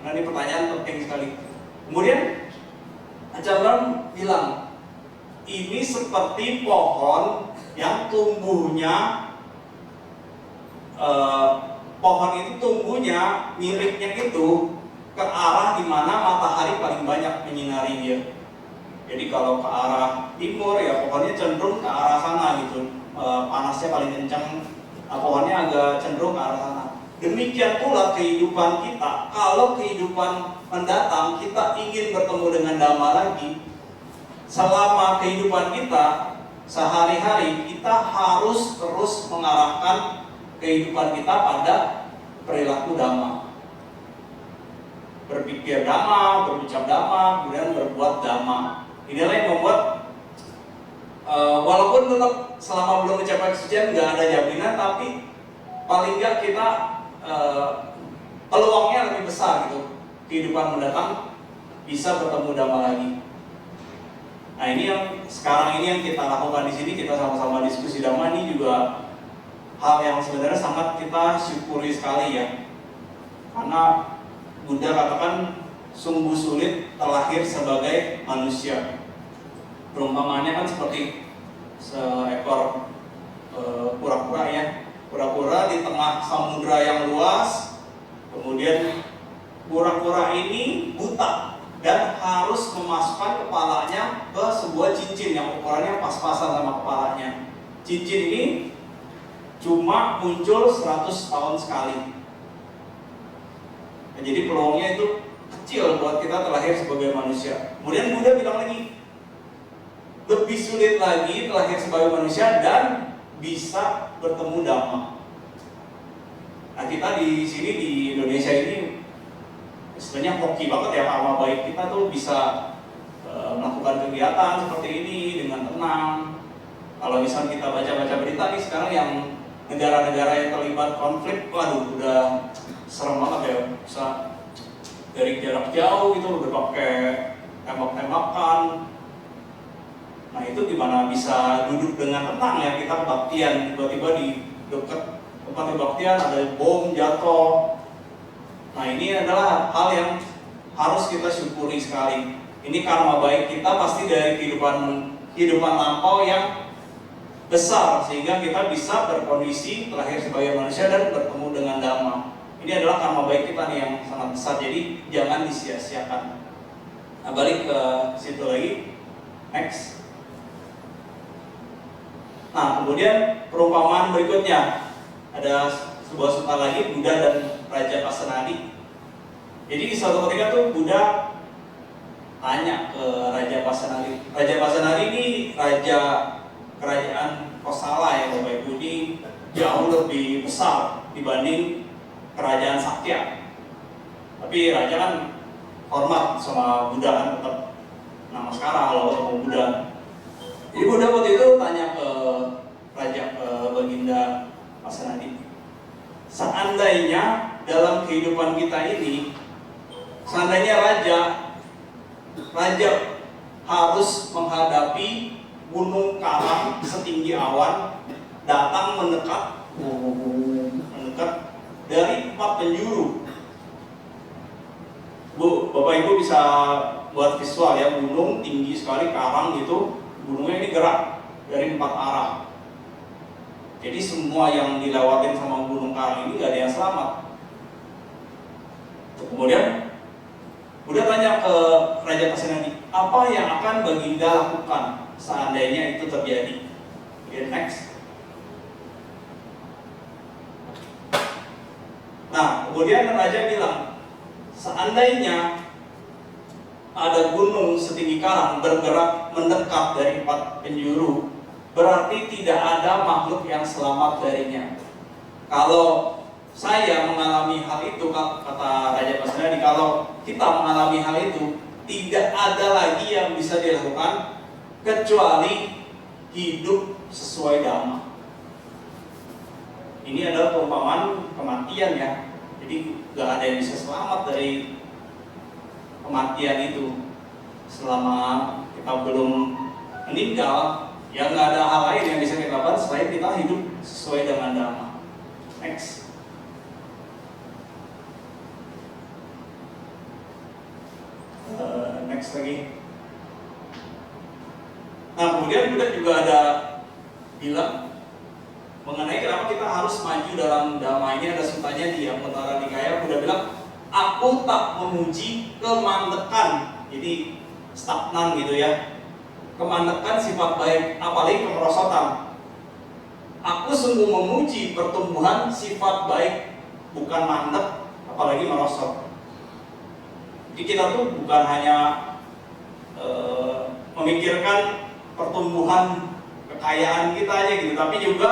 Nah, ini pertanyaan penting sekali. Kemudian Abraham bilang, ini seperti pohon yang tumbuhnya, pohon itu tumbuhnya miliknya itu ke arah di mana matahari paling banyak menyinari dia. Jadi kalau ke arah timur ya pohonnya cenderung ke arah sana gitu, panasnya paling kencang, pohonnya agak cenderung ke arah sana. Demikian pula kehidupan kita. Kalau kehidupan mendatang kita ingin bertemu dengan Dhamma lagi, selama kehidupan kita sehari-hari kita harus terus mengarahkan kehidupan kita pada perilaku Dhamma. Berpikir Dhamma, berucap Dhamma, kemudian berbuat Dhamma. Inilah yang membuat walaupun tetap selama belum mencapai kesucian nggak ada jaminan, tapi paling nggak kita peluangnya lebih besar gitu. Kehidupan mendatang bisa bertemu Dhamma lagi. Nah, ini yang sekarang ini yang kita lakukan di sini, kita sama-sama diskusi Dhamma, ini juga hal yang sebenarnya sangat kita syukuri sekali ya. Karena Buddha katakan sungguh sulit terlahir sebagai manusia. Perumpamaannya kan seperti seekor kura-kura ya. Kura-kura di tengah samudra yang luas, kemudian kura-kura ini buta dan harus memasukkan kepalanya ke sebuah cincin yang ukurannya pas-pasan sama kepalanya. Cincin ini cuma muncul 100 tahun sekali. Nah, jadi peluangnya itu kecil buat kita terlahir sebagai manusia. Kemudian Buddha bilang lagi, lebih sulit lagi terlahir sebagai manusia dan bisa bertemu Dhamma. Nah, kita di sini di Indonesia ini istilahnya hoki banget ya, karma baik kita tuh bisa melakukan kegiatan seperti ini dengan tenang. Kalau misalnya kita baca-baca berita nih sekarang yang negara-negara yang terlibat konflik, waduh udah serem banget ya, bisa dari jarak jauh gitu udah pakai tembak-tembakan. Nah, itu gimana bisa duduk dengan tenang ya, kita kebaktian, tiba-tiba di dekat tempat kebaktian ada bom jatuh. Nah, ini adalah hal yang harus kita syukuri sekali. Ini karma baik kita pasti dari kehidupan lampau yang besar, sehingga kita bisa berkondisi terlahir sebagai manusia dan bertemu dengan Dhamma. Ini adalah karma baik kita nih yang sangat besar, jadi jangan disia-siakan. Nah, balik ke situ lagi, next. Nah, kemudian perumpamaan berikutnya, ada sebuah sutta lagi, Buddha dan Raja Pasenadi. Jadi di suatu ketika tuh Buddha tanya ke Raja Pasenadi. Raja Pasenadi ini raja kerajaan Kosala ya Bapak Ibu, ini jauh lebih besar dibanding kerajaan Sakya. Tapi raja kan hormat sama Buddha kan, tetap nama sekarang kalau ketemu Buddha. Jadi Buddha waktu itu tanya ke Raja Baginda Pasenadi, seandainya dalam kehidupan kita ini, seandainya raja harus menghadapi gunung karang setinggi awan datang mendekat dari 4 penjuru. Bu, Bapak Ibu bisa buat visual ya, gunung tinggi sekali, karang gitu, gunungnya ini gerak dari 4 arah. Jadi semua yang dilewatin sama gunung karang ini gak ada yang selamat. Kemudian Buddha tanya ke Raja Pasenadi, apa yang akan Baginda lakukan seandainya itu terjadi? Okay, next. Nah, kemudian Raja bilang, seandainya ada gunung setinggi karang bergerak mendekat dari 4 penjuru, berarti tidak ada makhluk yang selamat darinya. Kalau saya mengalami hal itu, kata Raja Pasenadi, kalau kita mengalami hal itu, tidak ada lagi yang bisa dilakukan kecuali hidup sesuai Dhamma. Ini adalah perumpamaan kematian ya. Jadi gak ada yang bisa selamat dari kematian itu. Selama kita belum meninggal, ya gak ada hal lain yang bisa kita lakukan selain kita hidup sesuai dengan Dhamma. Next. next lagi. Nah kemudian Buddha juga ada bilang mengenai kenapa kita harus maju dalam dhamma. Ini ada sutanya di Anguttara Nikaya. Buddha bilang, aku tak memuji kemandekan, jadi stagnan gitu ya. Kemandekan sifat baik, apalagi kemerosotan. Aku sungguh memuji pertumbuhan sifat baik, bukan mandek, apalagi merosot. Jadi kita tuh bukan hanya memikirkan pertumbuhan kekayaan kita aja gitu, tapi juga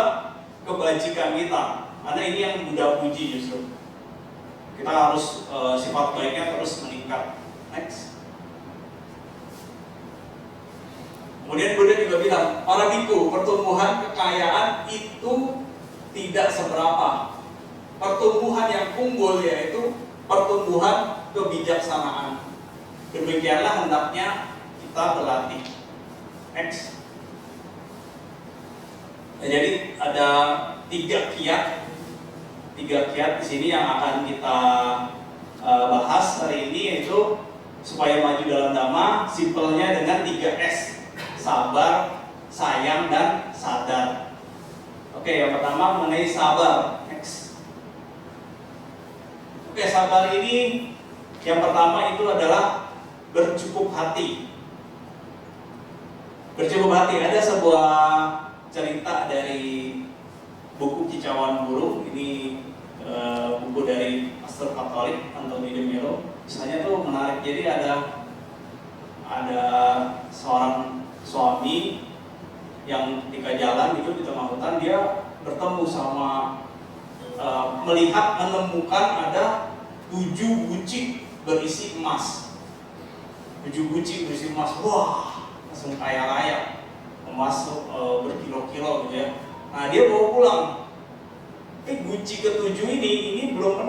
kebajikan kita. Karena ini yang Buddha puji justru. Kita harus sifat baiknya terus meningkat. Next. Kemudian Buddha juga bilang, para biku, pertumbuhan kekayaan itu tidak seberapa. Pertumbuhan yang unggul yaitu pertumbuhan kebijaksanaan. Demikianlah hendaknya kita berlatih. Next. Nah, jadi ada 3 kiat di sini yang akan kita bahas hari ini, yaitu supaya maju dalam dhamma, simpelnya dengan 3S. Sabar, sayang, dan sadar. Oke, yang pertama mengenai sabar. Next. Oke, sabar ini yang pertama itu adalah bercukup hati. Bercukup hati, ada sebuah cerita dari buku Kicauan Burung. Ini buku dari pastor Katolik Anthony de Mello. Misalnya tuh menarik. Jadi ada seorang suami yang ketika jalan itu di tengah hutan, dia bertemu sama menemukan ada 7 guci berisi emas. 7 guci berisi emas. Wah, langsung kaya raya. Emas berkilo-kilo gitu ya. Nah dia bawa pulang. Guci ke-7 ini belum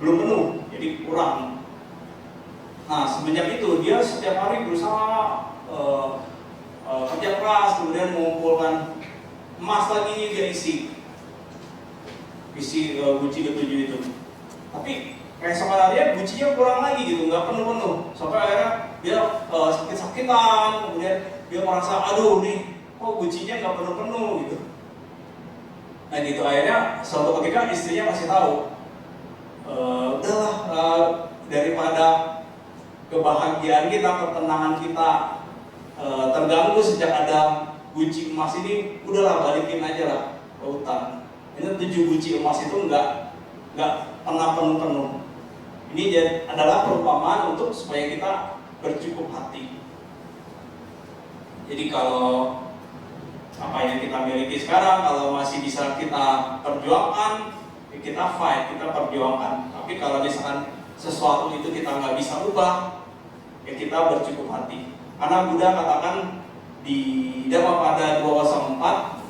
penuh, jadi kurang. Nah semenjak itu dia setiap hari berusaha kerja keras, kemudian mengumpulkan emas lagi dia isi guci ke-7 itu. Tapi keesokan harinya gucinya kurang lagi gitu, nggak penuh. Sampai akhirnya dia sakit-sakitan, kemudian dia merasa, aduh nih, kok gucinya nggak penuh-penuh gitu. Nah gitu, akhirnya suatu ketika istrinya kasih tahu, udahlah, daripada kebahagiaan kita, ketenangan kita terganggu sejak ada guci emas ini, udahlah balikin aja lah ke hutan. Ini 7 guci emas itu nggak pernah penuh-penuh. Ini adalah perumpamaan untuk supaya kita bercukup hati. Jadi kalau apa yang kita miliki sekarang, kalau masih bisa kita perjuangkan, kita fight, kita perjuangkan. Tapi kalau misalkan sesuatu itu kita nggak bisa ubah, ya kita bercukup hati. Karena Buddha katakan di Dhammapada 204,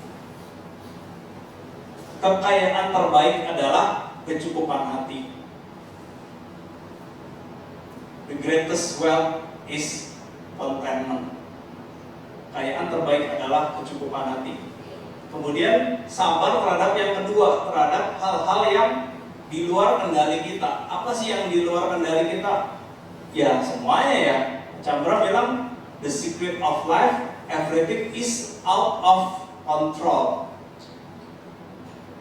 kekayaan terbaik adalah kecukupan hati. The greatest wealth is contentment. Kekayaan terbaik adalah kecukupan hati. Kemudian sabar terhadap yang kedua, terhadap hal-hal yang di luar kendali kita. Apa sih yang di luar kendali kita? Ya semuanya ya. Chandra bilang, the secret of life, everything is out of control.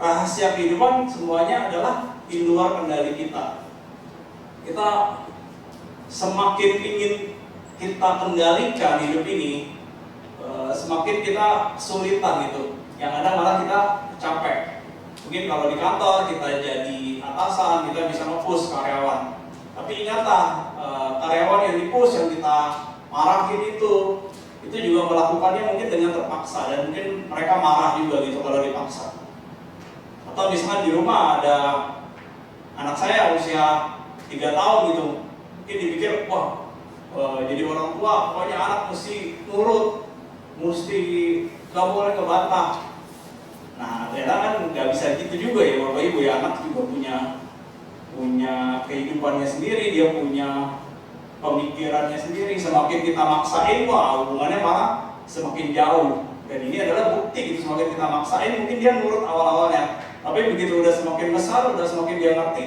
Rahasia kehidupan semuanya adalah di luar kendali kita. Kita semakin ingin kita kendalikan hidup ini, semakin kita kesulitan gitu. Yang ada malah kita capek. Mungkin kalau di kantor kita jadi atasan, kita bisa nge-push karyawan. Tapi ingatlah, karyawan yang di-push, yang kita marahin itu juga melakukannya mungkin dengan terpaksa, dan mungkin mereka marah juga gitu kalau dipaksa. Atau misalkan di rumah ada anak saya usia 3 tahun gitu, mungkin dipikir, wah, jadi orang tua pokoknya anak mesti nurut, mesti gak boleh kebantah. Nah ternyata kan nggak bisa gitu juga ya Bapak Ibu ya. Anak juga punya kehidupannya sendiri, dia punya pemikirannya sendiri. Semakin kita maksain, wah hubungannya malah semakin jauh. Dan ini adalah bukti gitu, semakin kita maksain mungkin dia nurut awal-awalnya, tapi begitu udah semakin besar, udah semakin dia ngerti,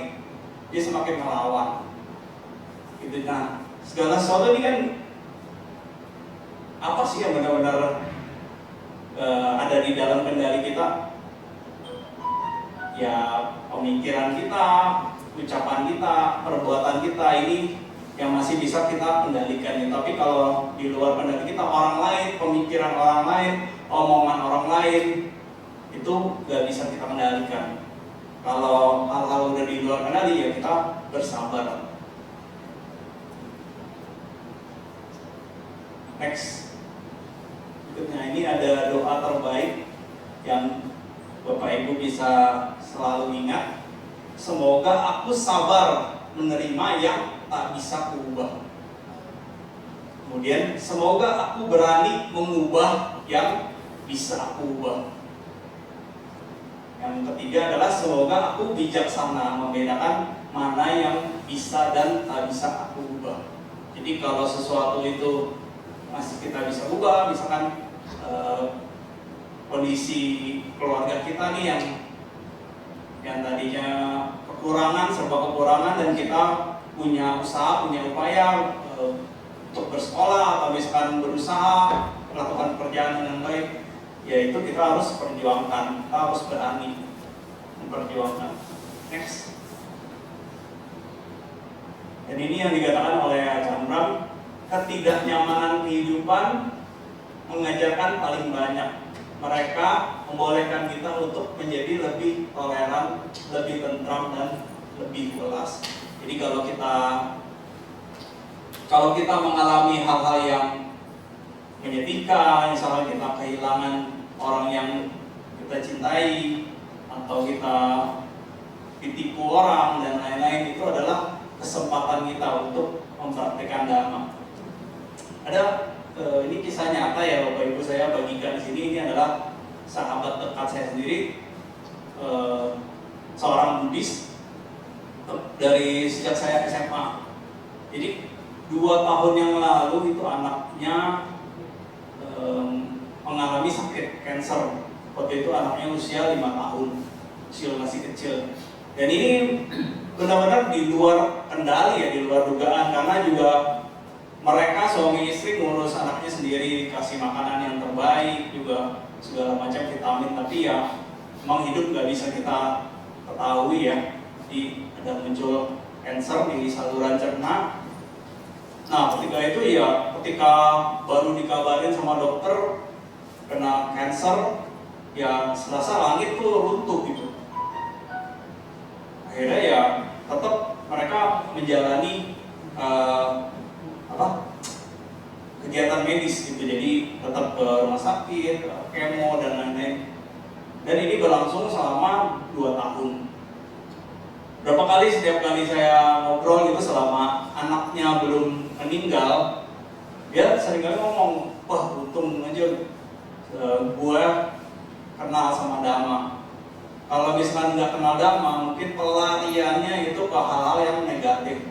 dia semakin melawan gitu. Nah segala sesuatu ini kan apa sih yang benar-benar ada di dalam kendali kita? Ya pemikiran kita, ucapan kita, perbuatan kita ini yang masih bisa kita kendalikan. Tapi kalau di luar kendali kita, orang lain, pemikiran orang lain, omongan orang lain, itu gak bisa kita kendalikan. Kalau hal-hal udah di luar kendali, ya kita bersabar. Next. Berikutnya ini ada doa terbaik yang Bapak Ibu bisa selalu ingat. Semoga aku sabar menerima yang tak bisa kuubah. Kemudian, semoga aku berani mengubah yang bisa aku ubah. Yang ketiga adalah semoga aku bijaksana membedakan mana yang bisa dan tak bisa aku ubah. Jadi kalau sesuatu itu masih kita bisa ubah, misalkan kondisi keluarga kita nih yang tadinya kekurangan, serba kekurangan, dan kita punya usaha, punya upaya untuk bersekolah atau misalkan berusaha melakukan pekerjaan dengan baik, yaitu kita harus perjuangkan, kita harus berani memperjuangkan. Next. Dan ini yang dikatakan oleh Chandra, ketidaknyamanan kehidupan mengajarkan paling banyak. Mereka membolehkan kita untuk menjadi lebih toleran, lebih tentram, dan lebih welas. Jadi kalau kita mengalami hal-hal yang menyedihkan, misalnya kita kehilangan orang yang kita cintai, atau kita ditipu orang dan lain-lain, itu adalah kesempatan kita untuk mempraktikkan dhamma. Ada ini kisah nyata ya Bapak Ibu saya bagikan di sini. Ini adalah sahabat dekat saya sendiri, seorang Buddhis dari sejak saya SMA. Jadi 2 tahun yang lalu itu anaknya mengalami sakit kanker. Waktu itu anaknya usia 5 tahun, masih kecil. Dan ini benar-benar di luar kendali ya, di luar dugaan, karena juga mereka suami istri ngurus anaknya sendiri, kasih makanan yang terbaik, juga segala macam vitamin, tapi ya memang hidup nggak bisa kita ketahui ya. Jadi ada muncul kanker di saluran cerna. Nah ketika itu ya, ketika baru dikabarin sama dokter kena kanker, ya serasa langit tuh runtuh gitu. Akhirnya ya tetap mereka menjalani kegiatan medis gitu, jadi tetap ke rumah sakit, kemo dan lain-lain. Dan ini berlangsung selama 2 tahun. Berapa kali, setiap kali saya ngobrol gitu selama anaknya belum meninggal, dia seringkali ngomong, wah untung aja gue kenal sama Dhamma. Kalau misalkan nggak kenal Dhamma, mungkin pelariannya itu ke hal-hal yang negatif,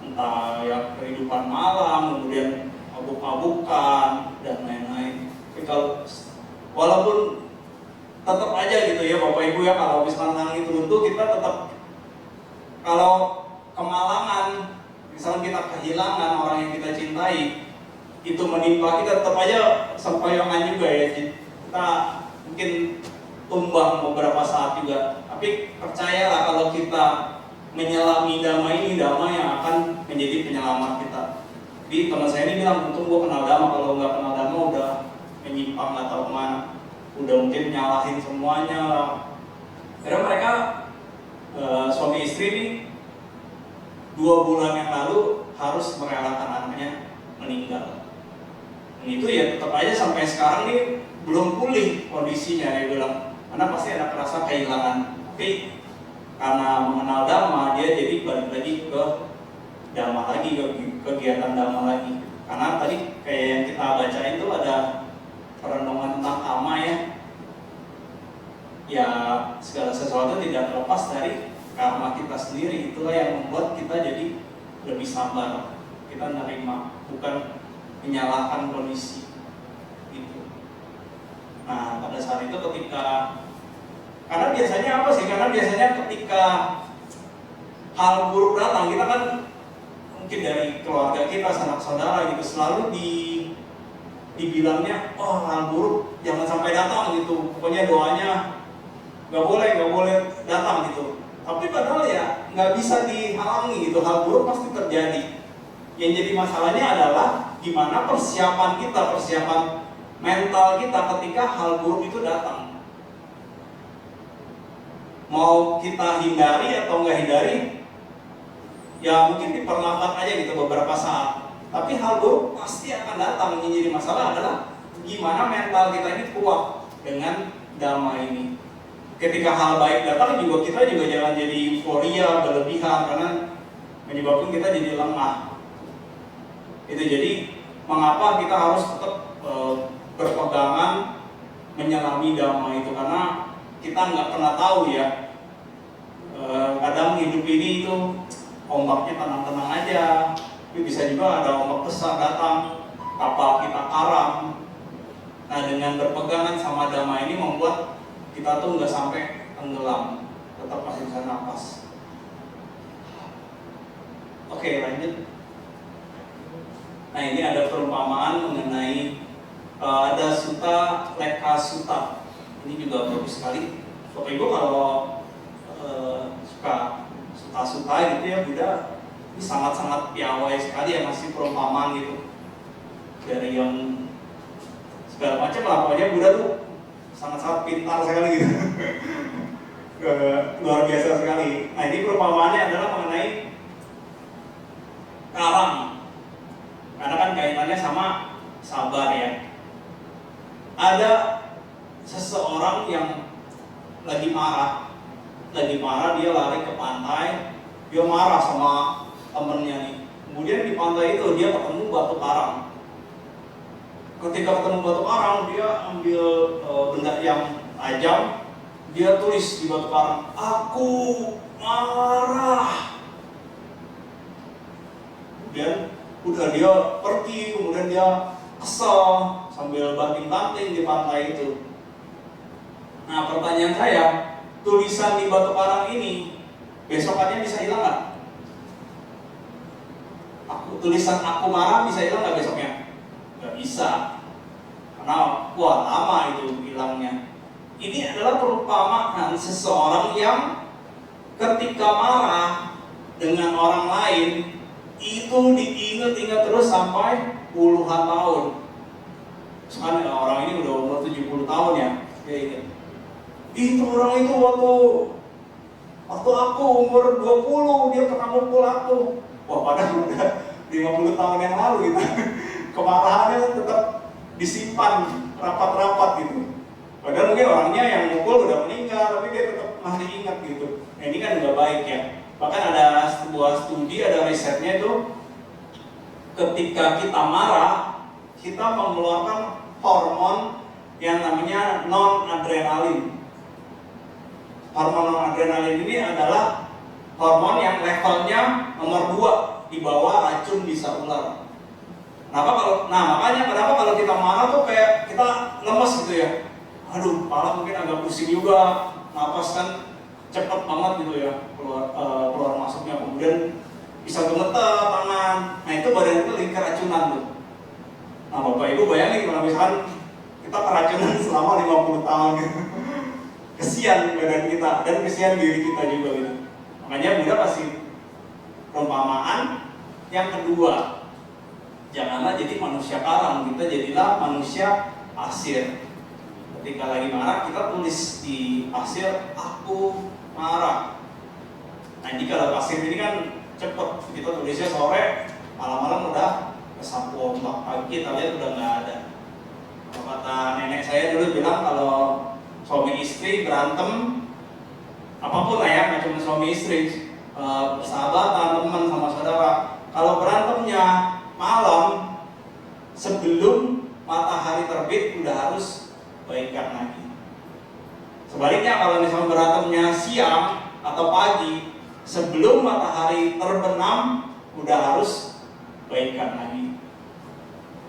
entah ya kehidupan malam, kemudian mabuk-mabukan dan lain-lain. Tapi kalau walaupun tetap aja gitu ya Bapak Ibu ya, kalau misalkan langit runtuh, kita tetap, kalau kemalangan, misalnya kita kehilangan orang yang kita cintai, itu menimpa kita, tetap aja sempoyongan juga ya. Kita mungkin tumbang beberapa saat juga. Tapi percayalah kalau kita menyelami Dhamma ini, Dhamma yang akan menjadi penyelamat kita. Jadi teman saya ini bilang, untung gue kenal Dhamma, kalau nggak kenal Dhamma udah menyimpang nggak tahu kemana, udah mungkin nyalahin semuanya. Karena mereka suami istri ini 2 bulan yang lalu harus merelakan anaknya meninggal. Dan itu ya tetap aja sampai sekarang nih belum pulih kondisinya, dia bilang, karena pasti ada rasa kehilangan. Tapi karena mengenal Dhamma, dia jadi balik lagi ke Dhamma lagi, ke kegiatan Dhamma lagi. Karena tadi kayak yang kita bacain itu ada perenungan tentang karma ya. Ya segala sesuatu tidak terlepas dari karma kita sendiri. Itulah yang membuat kita jadi lebih sabar, kita menerima, bukan menyalahkan kondisi gitu. Nah pada saat itu karena biasanya apa sih? Karena biasanya ketika hal buruk datang, kita kan mungkin dari keluarga kita, sanak saudara gitu, selalu dibilangnya, oh hal buruk jangan sampai datang gitu, pokoknya doanya nggak boleh datang gitu. Tapi padahal ya nggak bisa dihalangi gitu, hal buruk pasti terjadi. Yang jadi masalahnya adalah gimana persiapan mental kita ketika hal buruk itu datang. Mau kita hindari atau nggak hindari, ya mungkin diperlambat aja gitu beberapa saat. Tapi hal buruk pasti akan datang. Yang jadi masalah adalah gimana mental kita ini kuat dengan damai ini. Ketika hal baik datang juga kita juga jangan jadi euforia berlebihan, karena menyebabkan kita jadi lemah. Itu jadi mengapa kita harus tetap berpegangan menyelami damai itu, karena kita nggak pernah tahu ya. Kadang hidup ini itu ombaknya tenang-tenang aja, tapi bisa juga ada ombak besar datang, kapal kita karam. Nah, dengan berpegangan sama damai ini membuat kita tuh nggak sampai tenggelam, tetap masih bisa nafas. Oke, lanjut. Nah, ini ada perumpamaan mengenai ada suta leka suta. Ini juga bagus sekali. Bapak Ibu kalau suka suta-suta gitu ya, Buddha ini sangat-sangat piawai sekali ya, masih perumpamaan gitu. Dari yang segala macam lah, pokoknya Buddha tuh sangat-sangat pintar sekali gitu. Luar biasa sekali. Nah, ini perumpamaannya adalah mengenai karang. Karena kan kaitannya sama sabar ya. Ada seseorang yang lagi marah dia lari ke pantai, dia marah sama temennya nih. Kemudian di pantai itu dia ketemu batu karang. Ketika ketemu batu karang, dia ambil benda yang tajam, dia tulis di batu karang, "Aku marah." Kemudian udah dia pergi, kemudian dia kesel sambil banting-banting di pantai itu. Nah, pertanyaan saya, tulisan di batu karang ini besokannya bisa hilang nggak? Tulisan "aku marah" bisa hilang nggak besoknya? Nggak bisa, karena lama itu hilangnya. Ini adalah perumpamaan seseorang yang ketika marah dengan orang lain itu diingat-ingat terus sampai puluhan tahun. Misalnya orang ini udah umur 70 tahun ya, dia ingat. Itu orang itu waktu aku umur 20 dia pernah mukul aku. Wah, padahal udah 50 tahun yang lalu gitu. Kemarahannya tetap disimpan rapat-rapat gitu. Padahal mungkin orangnya yang mukul udah meninggal, tapi dia tetap masih ingat gitu. Nah, ini kan nggak baik ya. Bahkan ada sebuah studi, ada risetnya itu, ketika kita marah, kita mengeluarkan hormon yang namanya non-adrenalin. Hormon non-adrenalin ini adalah hormon yang levelnya nomor 2 di bawah racun bisa ular. Makanya kenapa kalau kita marah tuh kayak kita lemes gitu ya. Aduh, kepala mungkin agak pusing juga, napas kan cepet banget gitu ya keluar masuknya, kemudian bisa gemeter tangan. Nah, itu badan itu lagi keracunan tuh. Nah, Bapak Ibu bayangin kalau misalkan kita keracunan selama 50 tahun gitu. Kesian badan kita dan kesian diri kita juga gitu. Makanya Buddha kasih perumpamaan yang kedua. Janganlah jadi manusia karang, kita jadilah manusia pasir. Ketika lagi marah, kita tulis di pasir, "Aku marah." Nah, ini kalau pasir ini kan cepet, kita tulisnya sore, malam-malam udah kesapu ombak, pagi kita lihat udah nggak ada. Kalau kata nenek saya dulu bilang, kalau suami istri berantem, apapun lah ya, nggak cuma suami istri, persahabatan, teman sama saudara, kalau berantemnya malam, sebelum matahari terbit udah harus baikan lagi. Sebaliknya kalau misalnya berantemnya siang atau pagi, sebelum matahari terbenam udah harus baikan lagi.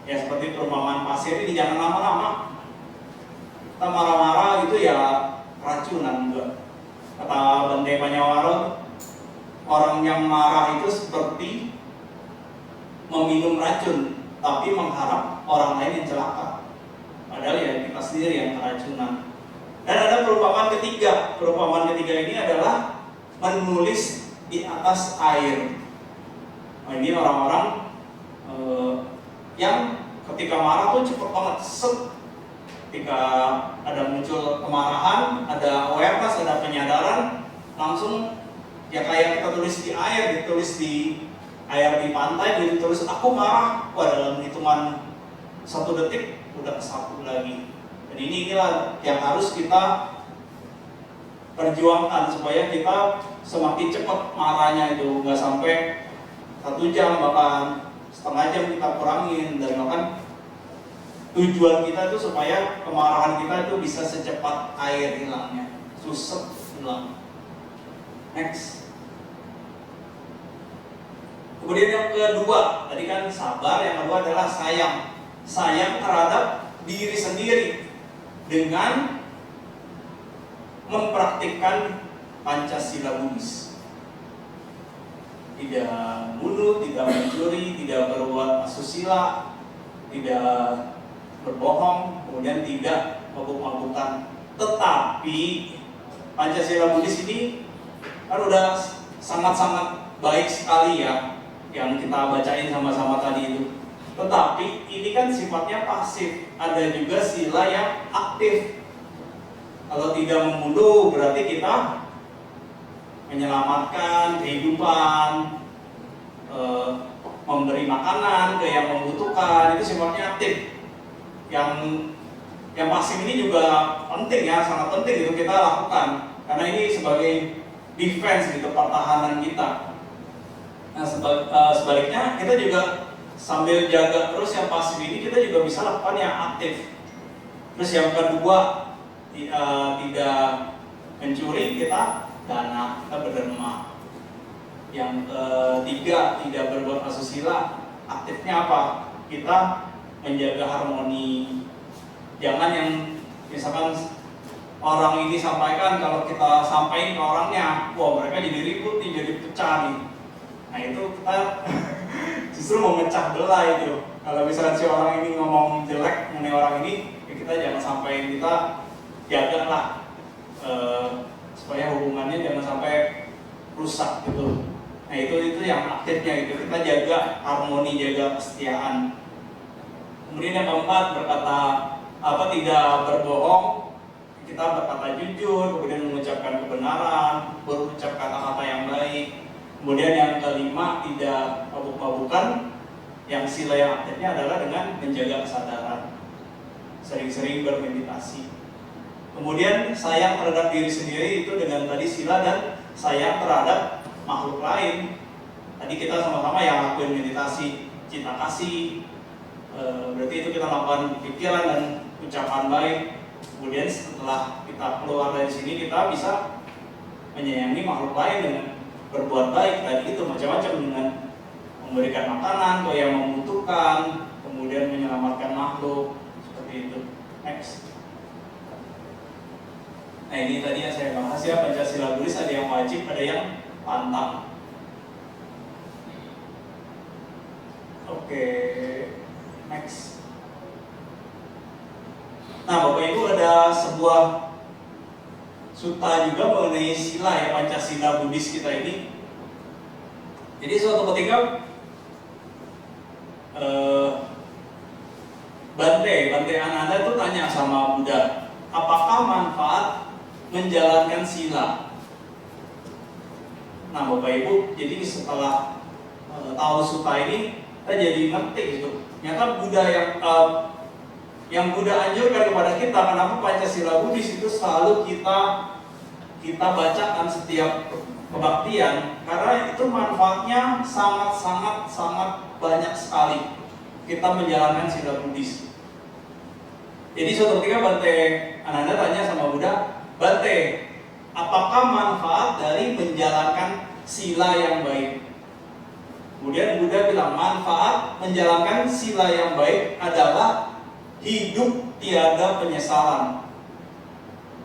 Ya, seperti perumpamaan pasir ini, jangan lama-lama. Kita marah-marah itu ya keracunan juga. Kata Bante Panyawaro, orang yang marah itu seperti meminum racun, tapi mengharap orang lain yang celaka. Padahal ya kita sendiri yang keracunan. Dan ada perumpamaan ketiga. Perumpamaan ketiga ini adalah menulis di atas air. Nah, ini orang-orang yang ketika marah tuh cepet banget, ketika ada muncul kemarahan, ada awareness, ada penyadaran, langsung ya kayak kita tulis di air, ditulis di air di pantai, ditulis aku marah, dalam hitungan 1 detik udah kesapu lagi. Dan inilah yang harus kita perjuangkan supaya kita semakin cepat marahnya itu, nggak sampai 1 jam, bahkan setengah jam kita kurangin. Dan bahkan tujuan kita itu supaya kemarahan kita itu bisa secepat air hilangnya, susut hilang. Next. Kemudian yang kedua, tadi kan sabar, yang kedua adalah sayang. Sayang terhadap diri sendiri dengan mempraktikkan Pancasila Buddhis. Tidak membunuh, tidak mencuri, tidak berbuat asusila, tidak berbohong, kemudian tidak mabuk-mabukan. Tetapi Pancasila Buddhis ini kan udah sangat-sangat baik sekali ya, yang kita bacain sama-sama tadi itu. Tetapi ini kan sifatnya pasif, ada juga sila yang aktif. Kalau tidak membunuh berarti kita menyelamatkan kehidupan, memberi makanan ke yang membutuhkan, itu sifatnya aktif. Yang pasif ini juga penting ya, sangat penting itu kita lakukan, karena ini sebagai defense gitu, pertahanan kita. Nah sebaliknya kita juga sambil jaga terus yang pasif ini, kita juga bisa lakukan yang aktif. Terus yang kedua, tidak mencuri, kita dana, kita berderma. Yang ketiga, tidak berbuat asusila. Aktifnya apa? Kita menjaga harmoni. Jangan yang misalkan orang ini sampaikan, kalau kita sampaikan ke orangnya, wah mereka jadi ribut nih, jadi pecah nih. Nah itu kita justru memecah belah itu. Kalau misalkan si orang ini ngomong jelek mengenai orang ini, ya kita jangan sampai, kita jagalah supaya hubungannya jangan sampai rusak gitu. Nah itu yang aktifnya itu, kita jaga harmoni, jaga kesetiaan. Kemudian yang keempat, berkata tidak berbohong, kita berkata jujur, kemudian mengucapkan kebenaran, berucap kata-kata yang baik. Kemudian yang kelima, tidak mabuk-mabukan. Yang sila yang aktifnya adalah dengan menjaga kesadaran, sering-sering bermeditasi. Kemudian sayang terhadap diri sendiri itu dengan tadi sila, dan sayang terhadap makhluk lain. Tadi kita sama-sama yang lakuin meditasi cinta kasih, berarti itu kita lakukan pikiran dan ucapan baik. Kemudian setelah kita keluar dari sini, kita bisa menyayangi makhluk lain dengan berbuat baik. Tadi itu macam-macam, dengan memberikan makanan ke yang membutuhkan, kemudian menyelamatkan makhluk, seperti itu. Next. Nah ini tadi yang saya bahas ya, Pancasila Buddhis ada yang wajib, ada yang pantang. Oke, next. Nah Bapak Ibu, ada sebuah sutta juga mengenai sila ya, Pancasila Buddhis kita ini. Jadi suatu ketika Bante Ananda itu tanya sama Buddha, apakah manfaat menjalankan sila? Nah Bapak Ibu, jadi setelah tahu sutta ini, kita jadi ngerti gitu. Ternyata Buddha yang Buddha anjurkan kepada kita, kenapa Pancasila Buddhis itu selalu kita bacakan setiap kebaktian, karena itu manfaatnya sangat banyak sekali kita menjalankan sila Buddhis. Jadi suatu ketika Bante Ananda tanya sama Buddha, Bante, apakah manfaat dari menjalankan sila yang baik? Kemudian Buddha bilang, manfaat menjalankan sila yang baik adalah hidup tiada penyesalan.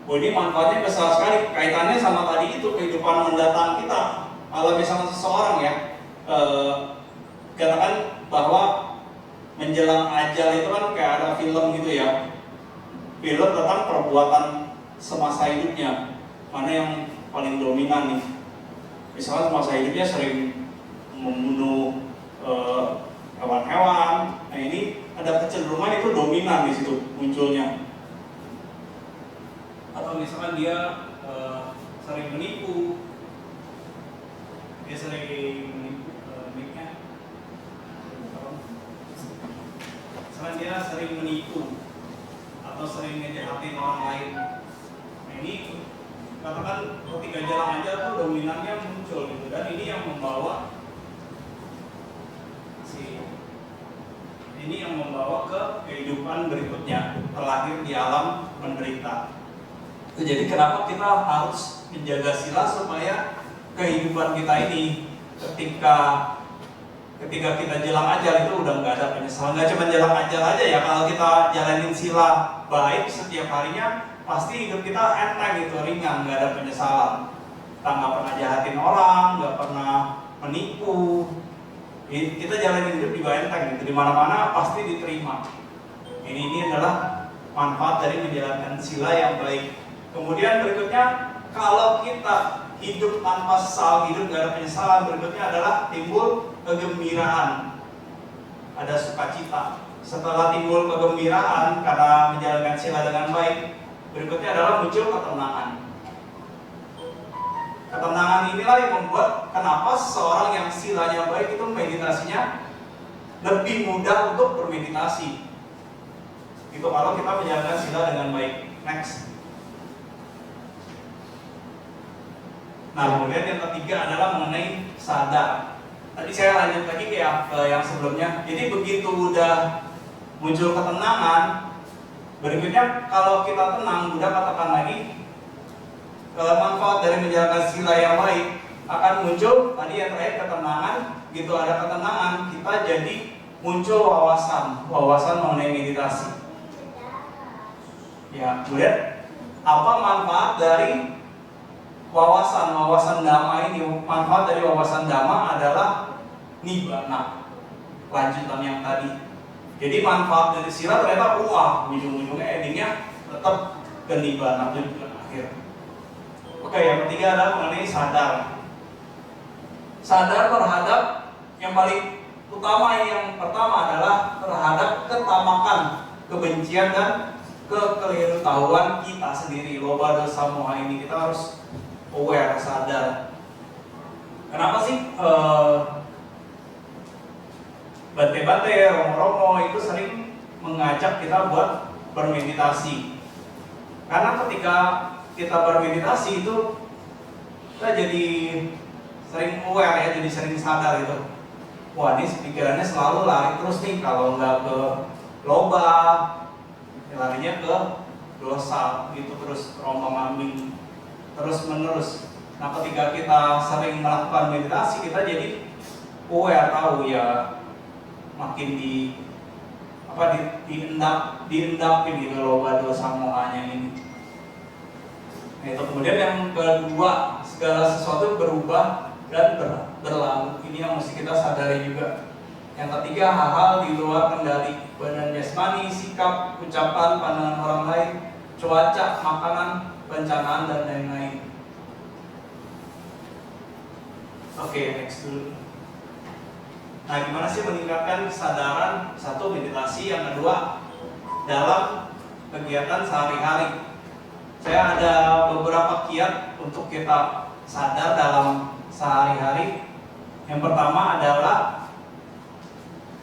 Ini manfaatnya besar sekali, kaitannya sama tadi itu, kehidupan mendatang kita. Kalau misalnya seseorang ya, katakan bahwa menjelang ajal itu kan kayak ada film gitu ya, film tentang perbuatan semasa hidupnya, mana yang paling dominan nih. Misalnya semasa hidupnya sering membunuh hewan-hewan. Nah ini ada kecenderungan itu dominan di situ munculnya. Atau misalkan dia sering menipu, dia sering menipu, misalkan dia sering menipu atau sering ngejahatin orang lain. Nah ini katakan ketika jalan aja tuh dominannya muncul gitu, dan ini yang membawa ke kehidupan berikutnya, terlahir di alam menderita. Jadi kenapa kita harus menjaga sila supaya kehidupan kita ini ketika kita jelang ajal itu udah nggak ada penyesalan. Nggak cuma jelang ajal aja ya, kalau kita jalanin sila baik setiap harinya, pasti hidup kita enteng gitu, ringan, nggak ada penyesalan. Kita nggak pernah jahatin orang, nggak pernah menipu. Kita jalanin hidup juga enteng gitu, di mana-mana pasti diterima. Ini adalah manfaat dari menjalankan sila yang baik. Kemudian berikutnya, kalau kita hidup tanpa sesal, hidup nggak ada penyesalan, berikutnya adalah timbul kegembiraan, ada sukacita. Setelah timbul kegembiraan karena menjalankan sila dengan baik, berikutnya adalah muncul ketenangan. Ketenangan inilah yang membuat kenapa seseorang yang silanya baik itu meditasinya lebih mudah untuk bermeditasi. Itu kalau kita menjalankan sila dengan baik. Next. Nah, kemudian yang ketiga adalah mengenai sadar. Tadi saya lanjut lagi ke yang sebelumnya. Jadi begitu udah muncul ketenangan, berikutnya kalau kita tenang, Buddha katakan lagi, manfaat dari menjalankan sila yang baik akan muncul. Tadi yang terakhir ketenangan, gitu ada ketenangan, kita jadi muncul wawasan mengenai meditasi. Ya, kemudian apa manfaat dari wawasan dhamma ini? Manfaat dari wawasan dhamma adalah nibbana, lanjutan yang tadi. Jadi manfaat dari sila ternyata ujung-ujungnya endingnya tetap ke nibbana, tujuan akhir. Oke, yang ketiga adalah mengenai sadar. Sadar terhadap yang paling utama, yang pertama adalah terhadap ketamakan, kebencian dan kekeliruan kita sendiri. Loba dosa moha ini kita harus aware, sadar. Kenapa sih bante-bante, romo-romo itu sering mengajak kita buat bermeditasi? Karena ketika kita bermeditasi itu kita jadi sering aware ya, jadi sering sadar gitu. Wah, ini pikirannya selalu lari terus nih, kalau nggak ke loba, larinya ke dosa gitu, terus rombong-ambing terus menerus. Nah, ketika kita sering melakukan meditasi, kita jadi aware, tahu ya, makin diendapin gitu loba dosa mohanya ini. Nah, itu kemudian yang kedua, segala sesuatu berubah dan berlalu. Ini yang mesti kita sadari juga. Yang ketiga, hal-hal di luar kendali, badan jasmani, sikap, ucapan, pandangan orang lain, cuaca, makanan, perencanaan, dan lain-lain. Oke, next dulu. Nah, gimana sih meningkatkan kesadaran? Satu, meditasi. Yang kedua, dalam kegiatan sehari-hari. Saya ada beberapa kiat untuk kita sadar dalam sehari-hari. Yang pertama adalah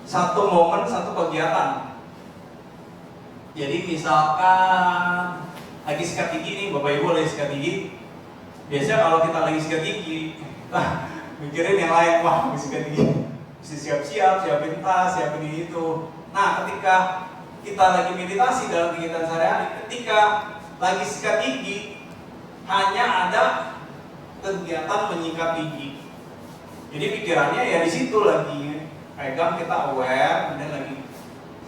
satu momen, satu kegiatan. Jadi misalkan lagi sikat gigi nih, Bapak Ibu lagi sikat gigi. Biasanya kalau kita lagi sikat gigi, kita mikirin yang lain, wah lagi sikat gigi, mesti siap-siap, siapin tas, siapin ini itu. Nah, ketika kita lagi meditasi dalam kegiatan sehari-hari, ketika lagi sikat gigi, hanya ada kegiatan menyikat gigi. Jadi pikirannya ya di situ lagi pegang, kita aware, kemudian lagi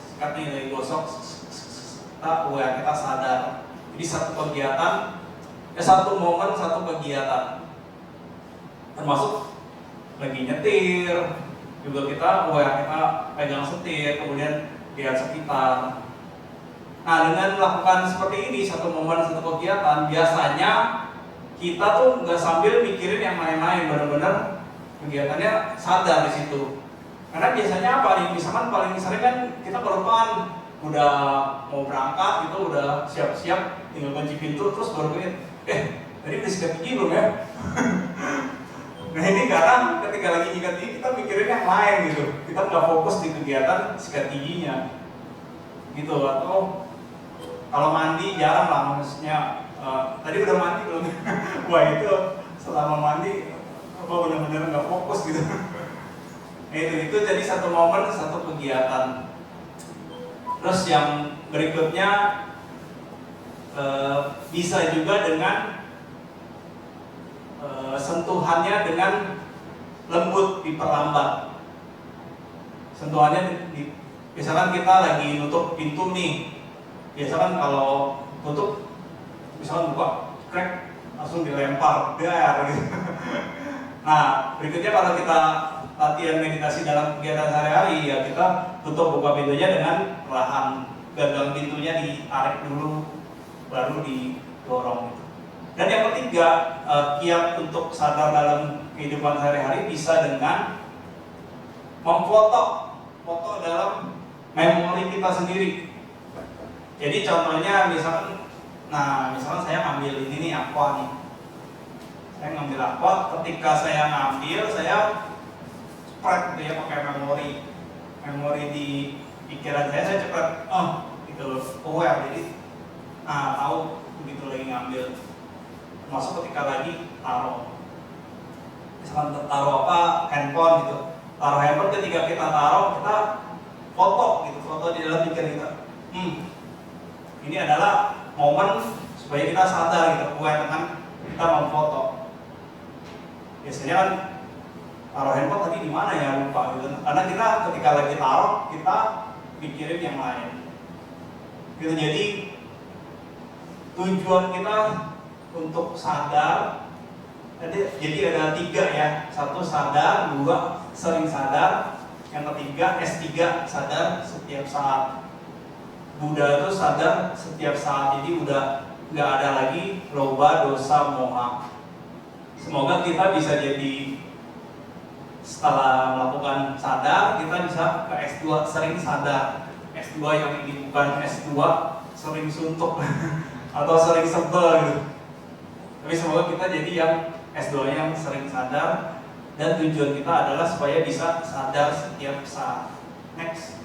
sikat nih, lagi gosok, kita aware, kita sadar. Jadi satu kegiatan, satu momen, satu kegiatan. Termasuk lagi nyetir, juga kita kita pegang setir, kemudian lihat sekitar. Nah, dengan melakukan seperti ini, satu momen, satu kegiatan, biasanya kita tuh nggak sambil mikirin yang lain-lain, benar-benar kegiatannya sadar di situ. Karena biasanya apa nih, misalkan paling sering kan kita kelupaan, udah mau berangkat gitu, udah siap-siap, tinggal kunci pintu, terus baru ingat, tadi udah sikat gigi belum ya? Nah ini karena ketika lagi nyikat gigi kita mikirin yang lain gitu, kita nggak fokus di kegiatan sikat giginya, gitu. Atau kalau mandi jarang lah, maksudnya tadi udah mandi belum? Wah itu selama mandi apa benar-benar nggak fokus gitu. Nah, itu jadi satu momen, satu kegiatan. Terus yang berikutnya bisa juga dengan sentuhannya dengan lembut, diperlambat. Sentuhannya misalkan kita lagi nutup pintu nih, biasakan kalau tutup, misalkan buka, crack, langsung dilempar, dar gitu. Nah, berikutnya kalau kita latihan meditasi dalam kegiatan sehari-hari, ya kita tutup buka pintunya dengan perlahan, gagang pintunya ditarik dulu, baru didorong. Dan yang ketiga, kiat untuk sadar dalam kehidupan sehari-hari bisa dengan memfoto dalam memori kita sendiri. Jadi contohnya misalkan saya ngambil ini nih, aqua nih. Saya ngambil aqua, ketika saya ngambil, saya spread gitu ya, pakai memori di pikiran saya cepat, gitu, aware, jadi tahu begitu lagi ngambil. Masuk ketika lagi taruh, misalkan taruh handphone gitu, taruh handphone, ketika kita taruh, kita foto gitu, foto di dalam pikiran kita. Ini adalah momen supaya kita sadar gitu, aware dengan kita memfoto. Biasanya kan taruh handphone tadi di mana ya, lupa gitu. Karena kita ketika lagi taruh, kita pikirin yang lain. Gitu, jadi tujuan kita untuk sadar, jadi ada 3 ya. 1 sadar, 2 sering sadar, yang ketiga S3 sadar setiap saat. Buddha itu sadar setiap saat, jadi udah nggak ada lagi loba, dosa, moha. Semoga kita bisa jadi, setelah melakukan sadar, kita bisa ke S2 sering sadar. S2 yang ini bukan S2 sering suntuk atau sering sebel gitu. Tapi semoga kita jadi yang S2 yang sering sadar, dan tujuan kita adalah supaya bisa sadar setiap saat. Next.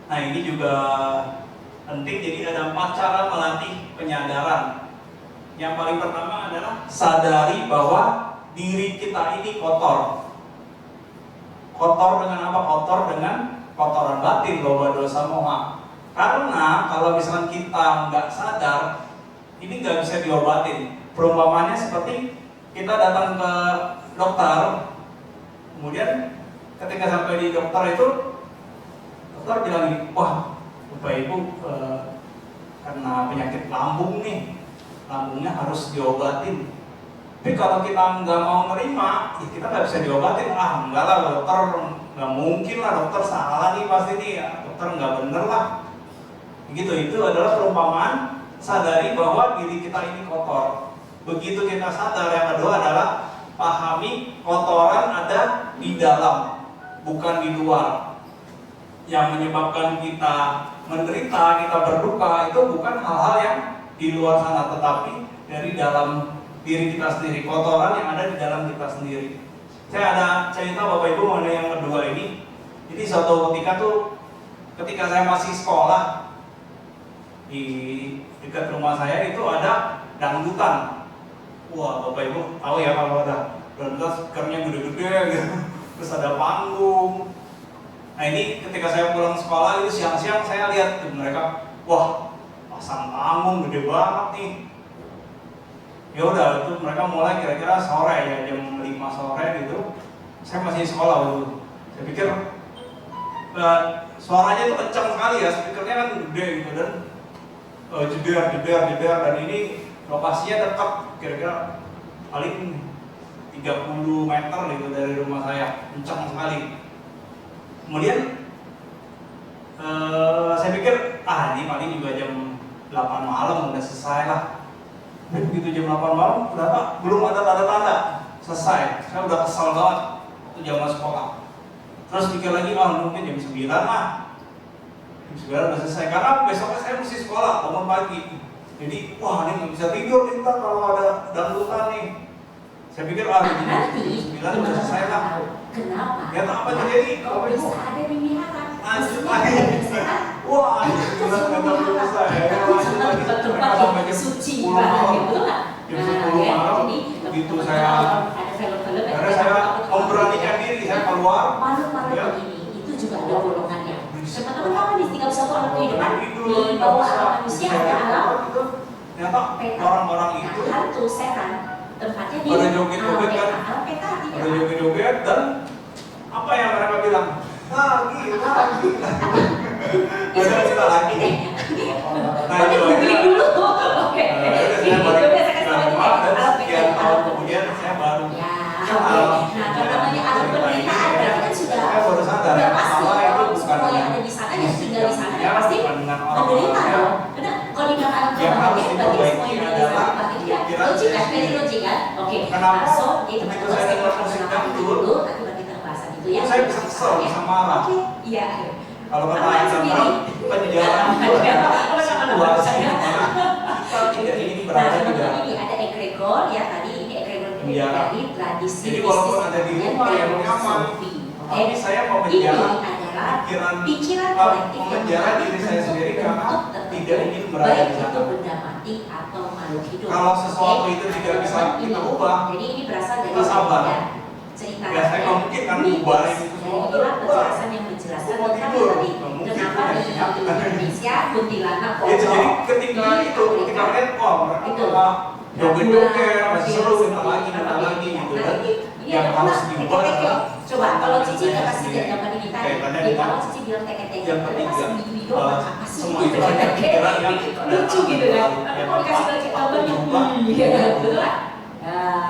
Nah ini juga penting, jadi ada 4 cara melatih penyadaran. Yang paling pertama adalah sadari bahwa diri kita ini kotor. Kotor dengan apa? Kotor dengan kotoran batin, loba, dosa, moha. Karena kalau misalkan kita nggak sadar, ini nggak bisa diobatin. Perumpamannya seperti kita datang ke dokter, kemudian ketika sampai di dokter itu, dokter bilang gini, wah Bapak Ibu karena penyakit lambung nih, lambungnya harus diobatin. Tapi kalau kita nggak mau nerima, ya kita nggak bisa diobatin. Enggak lah dokter, nggak mungkin lah dokter, salah nih pasti nih ya, dokter nggak bener lah. Begitu, itu adalah perumpamaan sadari bahwa diri kita ini kotor. Begitu kita sadar, yang kedua adalah pahami kotoran ada di dalam, bukan di luar. Yang menyebabkan kita menderita, kita berduka, itu bukan hal-hal yang di luar sana, tetapi dari dalam diri kita sendiri, kotoran yang ada di dalam kita sendiri. Saya ada cerita Bapak Ibu mengenai yang kedua ini. Jadi suatu ketika saya masih sekolah, di dekat rumah saya itu ada dangdutan. Wah Bapak Ibu tahu ya, kalau ada dangdutan speakernya gede-gede gitu, terus ada panggung. Nah ini ketika saya pulang sekolah itu siang-siang, saya lihat mereka, wah pasang panggung gede banget nih. Ya udah, itu mereka mulai kira-kira sore ya, jam 5 sore gitu. Saya masih sekolah dulu. Saya pikir suaranya itu kencang sekali ya, speakernya kan gede gitu, dan jeder, dan ini lokasinya dekat, kira-kira paling 30 meter gitu dari rumah saya, kencang sekali. Kemudian saya pikir ini paling juga jam 8 malam udah selesai lah. Begitu jam 8 malam berapa? Belum ada tanda-tanda selesai. Saya udah kesal banget waktu zaman sekolah. Terus pikir lagi, mungkin jam 9 lah. Jam 9 udah selesai, karena besoknya saya mesti sekolah, bangun pagi. Jadi, ini nggak bisa tidur kita kalau ada dangdutan nih. Saya pikir, jam 9 udah selesai lah. Kenapa? Ya tak apa terjadi? Kok bisa ada pemilihan? Lanjut lagi. Wah, jam 9 udah selesai. Lanjut lagi. Mereka sampai jam 10 malam. Jam 10 malam, begitu saya karena saya memberanikan diri, saya keluar. Malu-malu begini, itu juga ada golongannya. Teman-teman tahu di 31 alam kehidupan, di bawah alam manusia ada alam ternyata orang-orang itu hantu setan, tempatnya di pada joget-joget kan, alam peta, pada joget-joget, dan apa yang mereka bilang? Lagi. Ada kita lagi. Nah itu dulu. Oke. Saya balik dan sekian tahun kemudian saya baru. Nah, namanya alam penderitaan berarti kan sudah pasti orang semua yang ada di sana, yang tinggal di sana, yang pasti menderita dong. Benar. Kalau di alam penderitaan berarti semua yang ada di sana pasti dia logik kan, very logik kan. Oke. So itu kan saya dengar musik dulu, akibat kita bahasan itu ya. Saya bisa kesel, bisa marah. Oke. Iya. Kalau kata Ayah penjara situasi kita tidak ingin berada di dalam. Ini ada egregor ya tadi, ini egregor dari tradisi. Jadi walaupun ada di rumah yang nyaman, tapi saya mau menjara pikiran kolektif menjara diri saya sendiri karena tidak ingin berada di sana. Itu benda mati atau makhluk hidup. Kalau sesuatu itu tidak bisa kita ubah, jadi ini berasal dari cerita. Ya saya nggak mungkin kan bubarin itu semua. Inilah penjelasan yang menjelaskan tentang tadi kenapa di Indonesia kuntilanak itu jadi ketika melihat mereka joget-joget masih seru lagi gitu kan yang harus diubah adalah coba kalau Cici kasih gambar ini tadi di awal Cici bilang teke-teke tapi pas video apa sih semua itu ada pikiran yang lucu gitu kan tapi kalau dikasih gambarnya iya betul lah.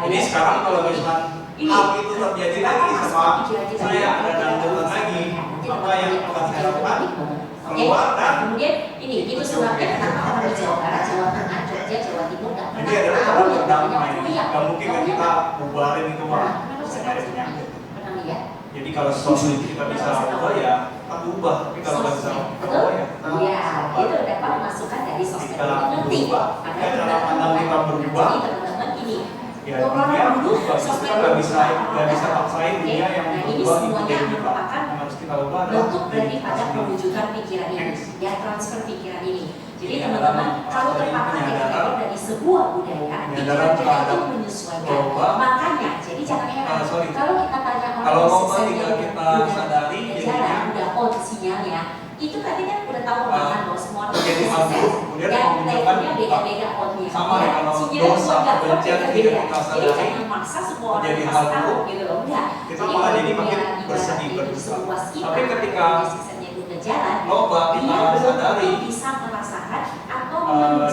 Ini sekarang kalau misalnya hal itu terjadi lagi sama saya ada dangdutan lagi, apa yang akan saya lakukan? Keluar dan kemudian ini itu sebabnya kenapa orang di Jawa Barat, Jawa Tengah, Jogja, Jawa Timur nggak ini pernah adalah tahu cara berdamai. yang Gak mungkin kan kita bubarin itu bisa cari penyakit. Pernah lihat? Jadi kalau sesuatu itu kita bisa ubah ya kita ubah, tapi kalau nggak bisa ubah ya iya itu dapat masukan dari sosmed kita ngerti berubah. Ya cara pandang kita berubah. jadi teman-teman ini Ya dunia berubah, kita nggak bisa paksain dunia yang berubah itu dari kita. Yang harus kita ubah adalah bentuk daripada perwujudan pikiran ini, ya transfer pikiran ini. Jadi teman-teman, kalau terpapar efek dari sebuah budaya, pikiran kita itu menyesuaikan. Makanya, jadi jangan heran. Kalau kita tanya orang yang kita sadari, jalan, udah on sinyalnya, itu tadi kan udah tahu pemahaman bahwa semua orang jadi sukses. kemudian Dan menunjukkan beda-beda onnya. sama ya kalau dosa kebencian tidak kita Jadi sadari jangan maksa semua orang menjadi pasti hal tahu buruk. gitu loh. Enggak. Kita malah jadi makin bersedih berduka. Tapi ketika loba kita sadari bisa merasakan atau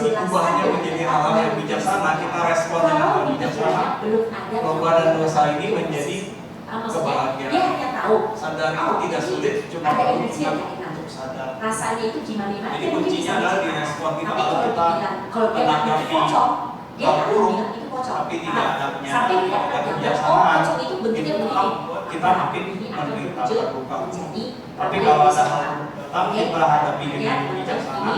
diubahnya menjadi hal-hal yang bijaksana, kita respon dengan bijaksana. Loba dan dosa ini menjadi kebahagiaan. Dia hanya tahu sadar itu tidak sulit, cuma ada perlu energi kita yang enak. untuk sadar. Rasanya itu gimana? Jadi kuncinya adalah di respon kita kalau kita kalau dia menanggapi pocong, dia hal akan buruk, bilang itu pocong. tapi tidak ada Sampai nyata, tidak tidak ada ada kebijaksanaan, pocong itu bentuknya itu begini. kita makin menderita terluka. Jadi Tapi kalau ada hal datang kita hadapi dengan bijaksana,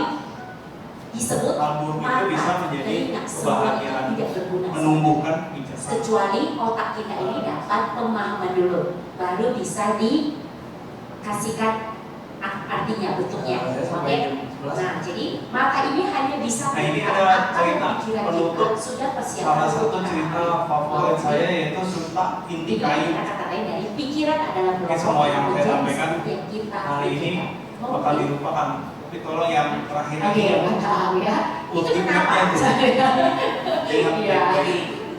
disebut hal buruk itu bisa menjadi kebahagiaan, tidak berguna menumbuhkan bijaksana. kecuali otak kita ini dapat pemahaman dulu, baru bisa dikasihkan artinya, bentuknya. Oke. Nah, jadi maka ini hanya bisa ini ada cerita penutup sudah persiapan. Salah satu cerita favorit saya yaitu Suta Inti Kayu. Kata lain dari pikiran adalah Mungkin semua yang saya sampaikan kita hari ini bakal dilupakan. Tapi tolong yang terakhir Oke, ini mantap ya. Itu kenapa? Iya.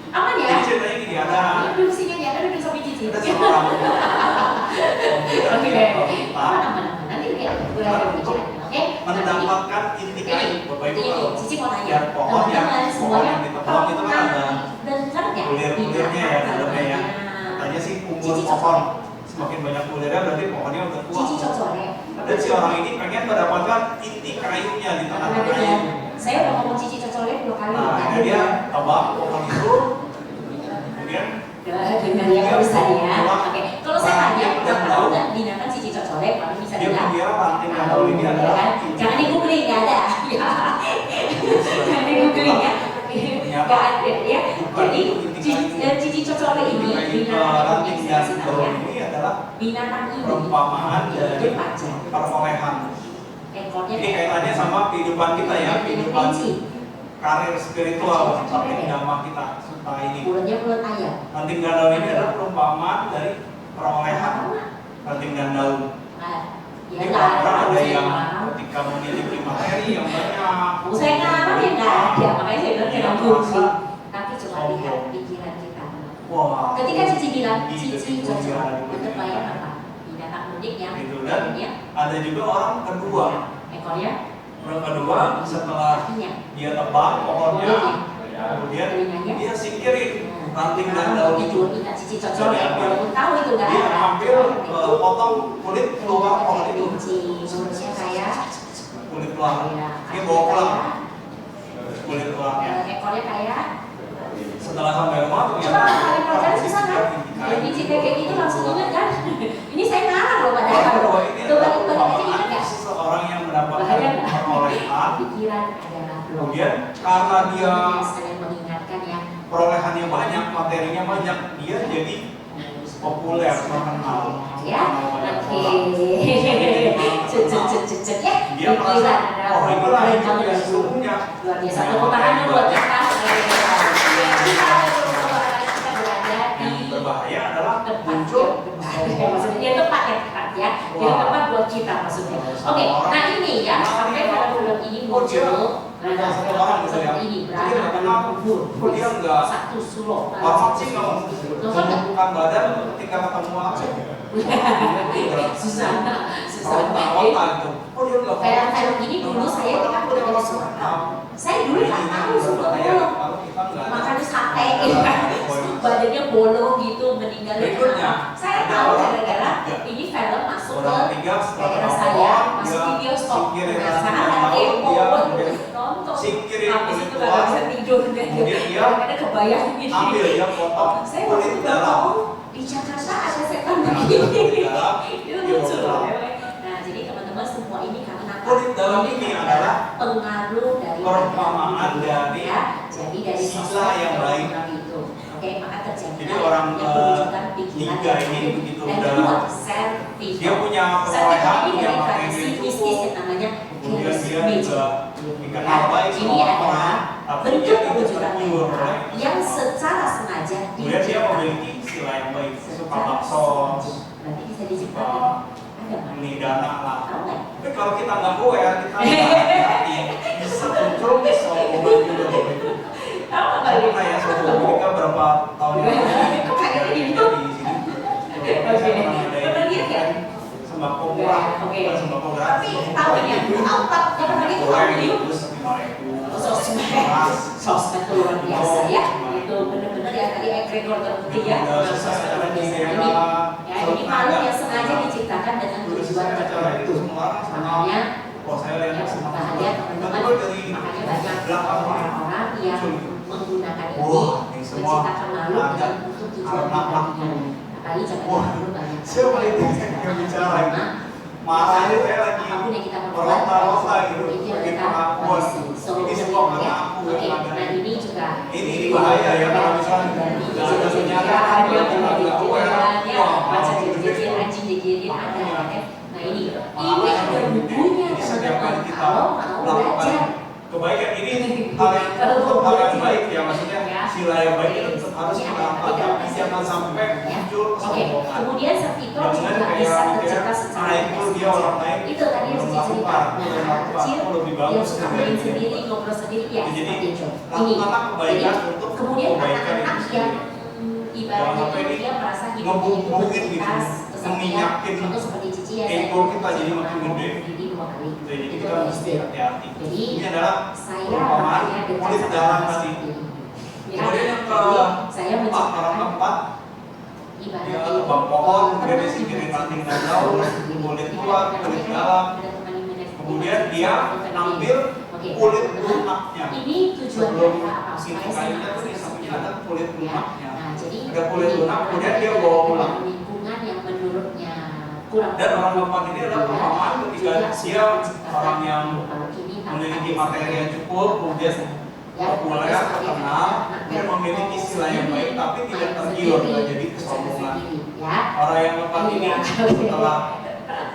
Aman ya? Jadi ceritanya gini, ada duduk sini aja, ada duduk sampai cici. ada seorang Oke. Aman. Nanti lihat gue ada pikiran. Oke. mendapatkan inti kayu. Bapak Ibu kalau Cici mau tanya. lihat pohon yang Teman-teman semuanya ditebang itu kan ada dengar nggak kulir-kulirnya ya dalamnya ya. Katanya sih umur pohon semakin banyak kulirnya berarti pohonnya udah tua. Dan si orang ini pengen mendapatkan inti kayunya di tengah-tengahnya. Saya udah ngomong cici cocolnya 2 kali. Nah, dia tebak pohon itu, kemudian dengan yang urusan ya. Oke, kalau saya tanya, udah tahu nggak binatang cici cocolnya? Paling bisa dia bilang. mengira ranting atau ini adalah Jangan di googling, nggak ada. Jangan di googling ya. Nggak ada ya. Jadi cici cocolnya ini binatang ranting dan daun ini adalah binatang ini perumpamaan dari pajak. perolehan. Ekornya Ini kaitannya sama kehidupan kita ya, kehidupan karir spiritual, ranting dhamma kita serta ini. Bulannya bulan ayam. Ranting dan daun ini adalah perumpamaan dari perolehan ranting dan daun. Ya Jadi nggak orang ada saya yang ngarang. ketika memiliki materi yang banyak, Saya ngarang ya nggak ada, makanya saya bilang Iya, jangan googling. masa Tapi coba lihat pikiran kita. wah, Ketika Cici bilang di Cici detik cocok, mulia, itu bayang apa? Binatang unik yang Gitu, dan ekornya, ada juga orang kedua. ekornya, Orang kedua setelah kakinya, dia tebak pohonnya, kemudian telinganya. dia singkirin ranting dan daun itu. Itu ikan Cici cocok ya, walaupun tahu itu nggak Dia ada. ambil potong kulit keluar pohon itu, Mulutnya kayak, kulit luar. ya, Dia bawa pulang kayak, kulit luarnya. ekornya kayak. Setelah sampai rumah Coba ternyata kalian pelajaran susah kan? kayu. Jadi cerita kayak gitu langsung ingat kan? Ini saya ngarang loh padahal. Bahwa ini Coba adalah balik aja ingat perumpamaan nggak? seseorang yang mendapatkan Bahaya nggak? perolehan, Pikiran adalah kemudian karena dia sekalian mengingatkan ya. perolehannya banyak, materinya banyak, dia jadi populer, terkenal. Ya, oke. Cecet ya. Dia merasa, oh inilah hidup yang sesungguhnya. Luar biasa. Tepuk tangan dulu buat kita. Kita berada di Yang berbahaya adalah tempat muncul yang maksudnya dia tempat yang tepat ya. Dia tempat buat kita maksudnya. Oke, nah ini ya sampai pada film ini muncul. Nah, seperti ini beranak kubur. Dia enggak Satu sulok. orang sih kalau bukan badan ketika ketemu apa? Susah, susah. Otak itu. Oh dia enggak Kayak film ini dulu saya kan udah jadi suka. Saya dulu nggak tahu suka bolong. Makan sate, badannya bolong gitu, meninggal. Saya tahu gara-gara ini film masuk ke daerah saya, masuk di bioskop. Penasaran ada kepo, nonton. Habis itu nggak bisa tidur deh. Karena kebayang gitu. Ambil dia potong Saya kulit waktu dalam. tahu di Jakarta ada setan begini. Itu lucu loh. Nah, jadi teman-teman semua ini karena Kulit dalam ini adalah pengaruh dari perumpamaan dari ya. Jadi dari sila yang baik. itu. Oke, maka terjadi Jadi orang ketiga ini begitu dan udah kedua, sertif. dia punya Sertif perolehan ini dari yang tradisi materinya mistis cukup, yang namanya kemudian dia charismatic. juga dikenal baik Ini sama adalah orang, tapi dia bentuk tidak perwujudan tergiur mental oleh yang secara sengaja kemudian dia diciptakan. memiliki sila yang baik, suka bakso, Berarti bisa suka diciptakan. Ada nggak? menidana lah. Tahu nggak? Tapi kalau kita nggak aware, kita nggak hati-hati, bisa muncul sombong juga. Tahu nggak? Saya pernah ya suatu ketika berapa tahun yang lalu Kok kayak di gitu? sini. Oke. Ada Pernah lihat ya? sembako murah, Oke. bukan sembako gratis. Tapi tahu ini ya, tahu yang pernah lihat tahu ini. Terus 5.000. Sosmed itu luar biasa ya. Itu benar-benar ya tadi egregor terbukti ya. Sosmed luar biasa ini. Ya, ini makhluk yang sengaja diciptakan dengan tujuan tertentu. Makanya Wah, saya lihat ya semua bahaya teman-teman. Makanya banyak orang-orang yang menggunakan ini menciptakan makhluk dengan untuk tujuan pribadinya. Apalagi jangan makhluk banyak. siapa itu yang bicara ini? Masanya saya lagi Apapun yang kita perbuat, melontar-lontar gitu, itu yang bikin kita pengakuan. So, Ini semua ya. pengaku Oke, yang ada. nah ini juga Ini bahaya ya kalau misalnya nggak ada penyataan, dia punya nggak aware. ya, baca jejer anjing jejerin ada ya. Nah ini ada bukunya teman-teman kalau mau belajar. Kebaikan ini hal yang untuk hal yang baik ya, maksudnya sila yang baik itu tetap harus dilakukan, tapi jangan sampai muncul Oke, kesombongan. kemudian serpitor juga Jangan nggak bisa kayak tercipta secara itu dia orang lain itu tadi yang saya cerita. Nah, anak kecil dia suka main sendiri, ngobrol sendiri ya Jadi, seperti itu. lakukanlah kebaikan Jadi, untuk kemudian kebaikan anak-anak itu yang sendiri. ibaratnya Jangan sampai itu dia merasa hidupnya itu ngebumbungin gitu, berkualitas, kesepian, menginyakin contoh seperti Cici ya, ego kita jadi makin gede. Jadi 2 kali. Jadi Itu kita mesti SD. hati-hati. Jadi Ini adalah saya perumpamaan makanya dengan kulit cara dalam seperti tadi. ini. Ya, Kemudian yang saya keempat, orang keempat, ibarat dia tebang pohon, kemudian dia singkirin ranting dan daun, kulit luar, kulit dalam. Kemudian dia ambil kulit lunaknya. Ini tujuannya Sebelum apa? inti kayunya tuh di sampingnya ada kulit lunaknya. Nah, jadi Ada kulit lunak, kemudian dia bawa pulang. Lingkungan yang menurutnya kurang. Dan orang keempat ini adalah perumpamaan ketika dia orang yang memiliki materi yang cukup, kemudian populer, terkenal, dia memiliki sila yang baik, tapi tidak tergiur, tidak jadi kesombongan. Orang yang keempat ini setelah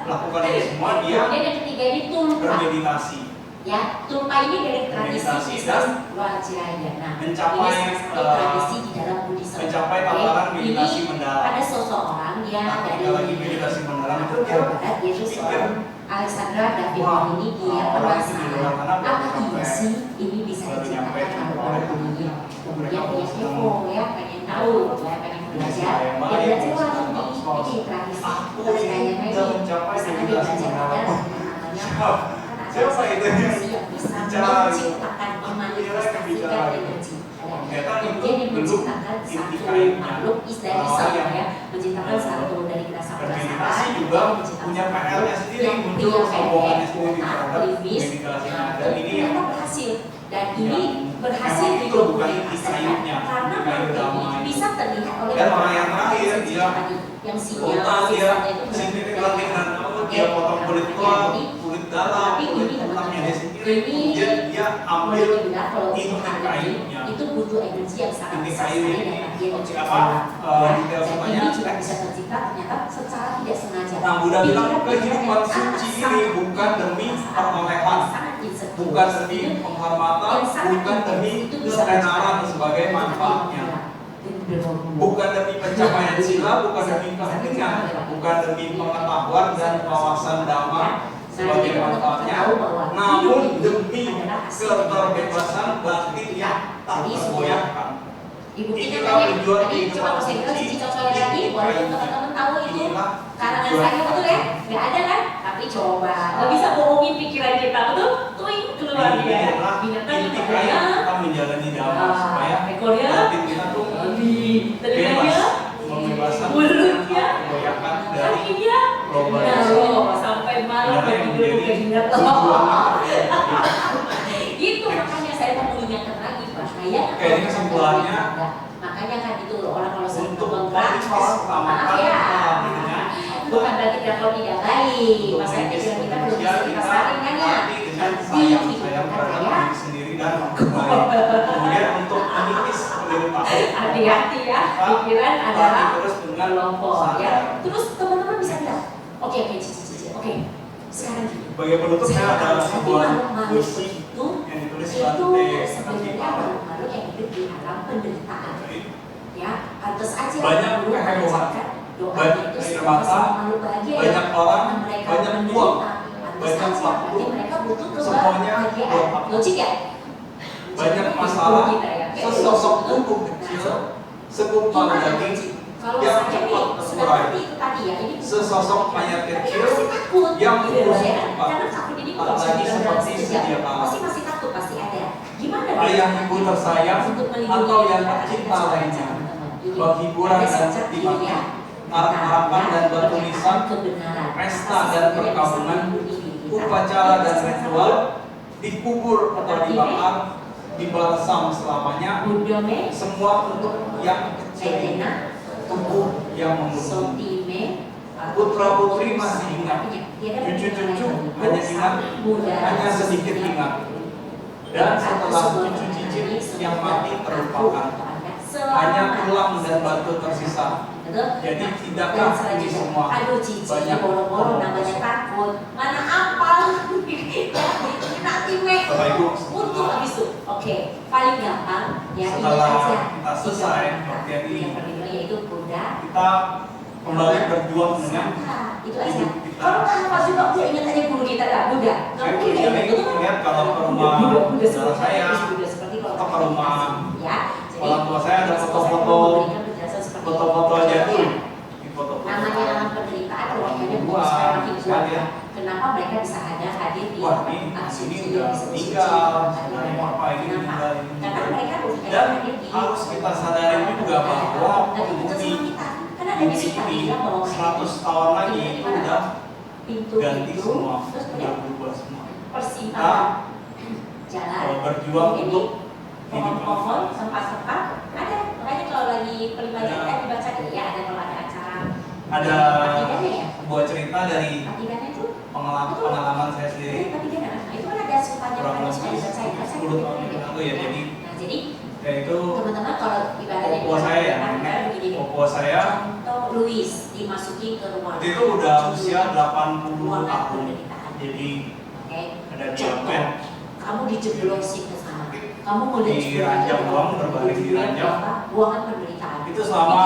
melakukan ini semua, dia kemudian yang ketiga ini tulpa. bermeditasi. Ya, tulpa ini dari tradisi Meditasi Islam dan Wajrayana. Nah, mencapai, ini salah satu tradisi di dalam Buddhisme. mencapai tataran meditasi Ini mendalam. ada seseorang dia Nah, dari ketika lagi meditasi mendalam itu dia Barat, yaitu seorang Alexandra David wah, ini dia orang itu di luar penasaran sana apa baru iya sampai- sih ini bisa baru nyampe diciptakan cuma oleh oleh dunia. Kemudian mereka dia sedang kepo ya, pengen tahu ya, pengen belajar. Saya Dia baik, belajar sedang lagi ngekos. ini tradisi Aku Wajrayana ini ini. sudah mencapai Di sana dia meditasi belajar mendalam. ada namanya Siapa itu yang yang bisa bicara itu? menciptakan memanifestasikan energi. Ternyata itu Kemudian dia belum menciptakan inti satu kayunya. makhluk dari Orang sana yang ya, menciptakan satu dari rasa bermeditasi juga punya PR-nya sendiri, muncul kesombongannya sendiri terhadap meditasinya. Dan ini yang berhasil dan ini berhasil memang itu bukan inti kayunya, karena inti kayu damai. bisa terlihat oleh Dan orang yang terakhir dia yang total dia sendiri ranting dan daun, dia potong kulit luar, kulit dalam, kulit lunaknya dia sendiri. Kemudian dia ambil inti kayunya. itu butuh energi yang sangat Inti besar kayu sekali ini dan dia yang cukup apa? dalam. Detail Dan semuanya ini juga teks. bisa tercipta ternyata secara tidak sengaja. Nah, Buddha bilang Pikiran-pikiran kehidupan yang suci ini sangat- bukan demi sangat- perolehan, sangat insecure. bukan demi penghormatan, Yang sangat bukan demi itu bisa ketenaran sebagai manfaatnya, bukan demi pencapaian sila, bukan demi keheningan, bukan demi pengetahuan dan wawasan dhamma sebagai manfaatnya, namun demi keterbebasan batin yang tak tergoyahkan. Dibuktikan Inilah tadi, tujuan tadi kehidupan coba saya bilang suci, cici cocolnya lagi, walaupun teman-teman tahu itu Inilah karangan tujuan saya betul ya, nggak ada kan? Tapi coba, nggak bisa bohongin pikiran kita betul, tuh keluar dia. Inilah Binatang inti yang kaya banyak, kita menjalani dhamma supaya ekornya, batin kita tuh telinganya, membebaskan mulutnya, kegoyakan dari kakinya, globalisasi. sampai malam Yang tidur menjadi keinget tujuan Itu makanya saya mau mengingatkan lagi bahaya. Oke, ini kesimpulannya. Makanya kan itu orang kalau sering Untuk ngomong mempercepat gratis, maaf ya. dengan Bukan berarti kalau tidak baik. untuk Masalah mengikis pikiran kita belum manusia bisa kita saring kan ya. tapi dengan sayang terhadap diri sendiri dan orang lain. Kemudian untuk mengikis kelimpahan, Hati-hati ya, pikiran adalah terus dengan kelompok ya. sadar. Terus teman-teman bisa bilang, oke, cici, oke. Sekarang gini. Sebagai penutup saya ada sebuah makhluk puisi itu yang ditulis itu Bante sebenarnya Katipa. makhluk yang hidup di alam penderitaan. Ya, pantas aja Banyak guru kehebohan, mengajarkan doa banyak itu air semua mata, makhluk bahagia ya. banyak orang, Karena mereka banyak menderita. uang, Pantas banyak aja, waktu, berarti mereka butuh semuanya kebahagiaan. buat apa? Logik ya? Banyak Jadi, masalah, kita ya, kayak sesosok gitu. tubuh kecil, segumpal Gimana daging, logik? Kalau yang saya nih cepat sudah terurai. ngerti itu tadi ya, ini Sesosok mayat tapi kecil masih takut yang gitu terus ya. cepat. Karena takut ini Tak kalau bisa lagi dibilang dalam seperti sekejap, sedia kala. masih takut pasti ada. Gimana Ayah ibu tersayang untuk melindungi atau yang kita, tercinta kita lainnya, teman-teman. Ini penghiburan ada dan sejak pertimbangan, ini ya. harapan dan batu Kita nisan, kebenaran. pesta Pasti dan tidak bisa perkabungan, melindungi diri kita. upacara dan Kita ritual, dikubur atau dibakar, dibalsam selamanya, Budome, semua untuk yang kecil, Sedena, tubuh yang membunuh. Sotime, Putra-putri masih ingat, cucu-cucu hanya ingat, hanya sedikit ingat. Dan setelah cucu cicit yang mati terlupakan, hanya tulang dan batu tersisa. Jadi tidakkah ini semua aduh cici, banyak boro-boro namanya takut. Mana apa? Nanti mek. Bapak Ibu, Untuk habis itu. Oke, paling gampang ya ini setelah aja. kita selesai Tiga pengertian ini, yang pertama yaitu Buddha. kita kembali berjuang dengan Itu aja. hidup kita. Kalau tanpa juga udah ingat aja guru kita dah Buddha. Nggak Saya mungkin punya ya, betul. lihat kalau ke rumah Buddha saudara saya Buddha seperti kalau atau ke rumah ya. Jadi, orang tua saya ada foto-foto memberikan penjelasan seperti foto-foto itu. aja tuh, Ya. di foto-foto Namanya penderitaan logikanya Buah, bukan sekarang makin kuat sekalian. ya. Kenapa mereka bisa ada hadir di Wah, ini suci, udah di suci, meninggal, di dari ada. apa ini Kenapa? meninggal, ini Karena meninggal. mereka logikanya Dan hadir di harus kita sadari juga bahwa penghuni ini 100 tahun lagi itu udah ganti semua, udah berubah semua. Kita berjuang untuk pohon-pohon, tempat-tempat ada. Makanya kalau lagi peribadatan dibaca ya ada kalau ada acara. Ada sebuah cerita dari pengalaman saya sendiri. Itu kan ada sepanjang kurang lebih 10 tahun yang lalu ya. Jadi itu teman-teman kalau ibaratnya opo saya ya, opo saya contoh Louis dimasuki ke ruangan itu udah usia 80 tahun. Jadi ada diabetes. Kamu dijeblosin ke sana. Kamu mulai di ranjang uang berbaring di ranjang. Buangan penderitaan. Itu selama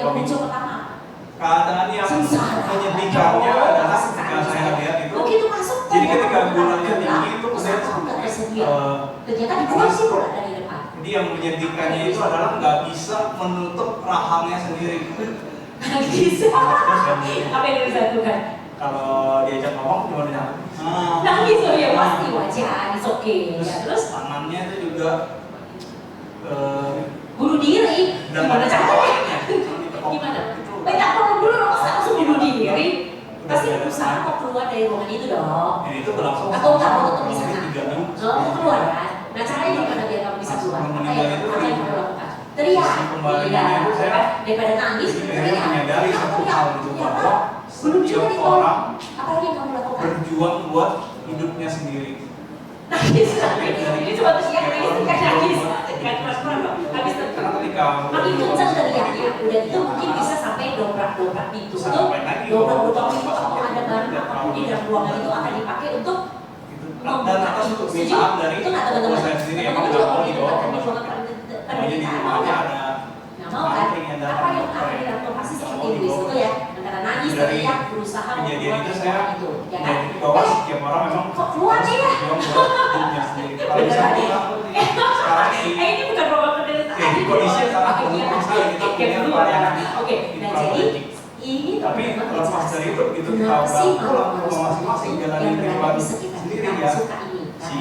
yang muncul pertama. Keadaan yang menyedihkannya adalah ketika saya lihat itu. Begitu masuk. Jadi ketika gulanya tinggi itu saya ternyata dibuang sih pula dari depan. Jadi yang menyedihkannya itu adalah nggak bisa menutup rahangnya sendiri. Bisa. Apa yang bisa lakukan? Kalau diajak ngomong cuma dia nangis loh ya pasti wajar, it's okay. Ya, terus tangannya itu juga bunuh diri. Gimana caranya? Gimana? Banyak orang dulu langsung bunuh diri. Pasti berusaha mau keluar dari ruangan itu dong. Ini itu berlangsung. Atau kamu tetap di sana? Kamu keluar kan? Nah caranya gimana biar kamu bisa keluar? Apa yang kamu lakukan? Teriak. Iya. Daripada nangis, teriak. Menyadari satu hal itu bahwa setiap orang berjuang buat hidupnya sendiri. Nangis. Ini cuma teriak nangis kan nangis. Habis itu makin kencang teriaknya. Udah itu mungkin bisa sampai dobrak-dobrak pintu. Dobrak-dobrak pintu atau ada barang apapun di dalam ruangan itu akan dipakai untuk dan atas untuk permintaan dari saya sendiri yang nggak mau dibawa ke masyarakat. Jadi di rumahnya ada yang akan dilakukan seperti itu ya antara nangis teriak berusaha kejadian itu saya itu ya kan bahwa setiap orang memang keluar aja ya hidupnya sendiri. Kalau misalnya sekarang ini bukan program penderitaan ini kondisinya sangat mendukung sekali kita punya pelayanan. Oke, nah jadi ini tapi lepas dari itu kita pulang ke rumah masing-masing jalanin kehidupan sendiri ya si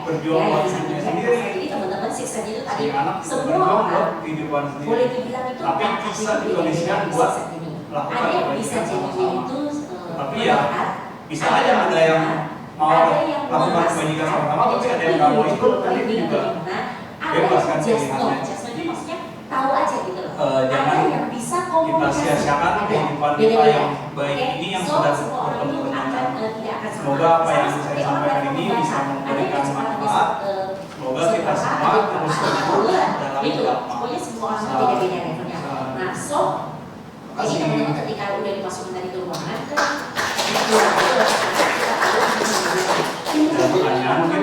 berjuang buat hidupnya sendiri. Jadi teman-teman siksa itu tadi semua orang boleh dibilang itu tapi bisa dikondisikan buat melakukan ada yang bisa jadi itu tapi ya bisa aja ada yang mau melakukan kebajikan sama-sama tapi ada yang nggak mau ikut tadi juga bebas kan pilihannya. Jadi maksudnya tahu aja gitu loh. Jangan yang bisa kita sia-siakan kehidupan kita yang baik ini yang sudah bertemu dengan semoga apa yang saya sampaikan ini bisa memberikan manfaat. Semoga kita semua terus bertumbuh dalam dalam pokoknya semua orang beda-beda levelnya. Nah, jadi teman-teman ketika udah dimasukin dari ke ruangan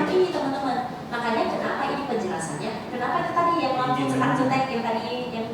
ini teman-teman. Makanya kenapa ini penjelasannya? Kenapa tadi yang langsung cetak-cetak yang tadi yang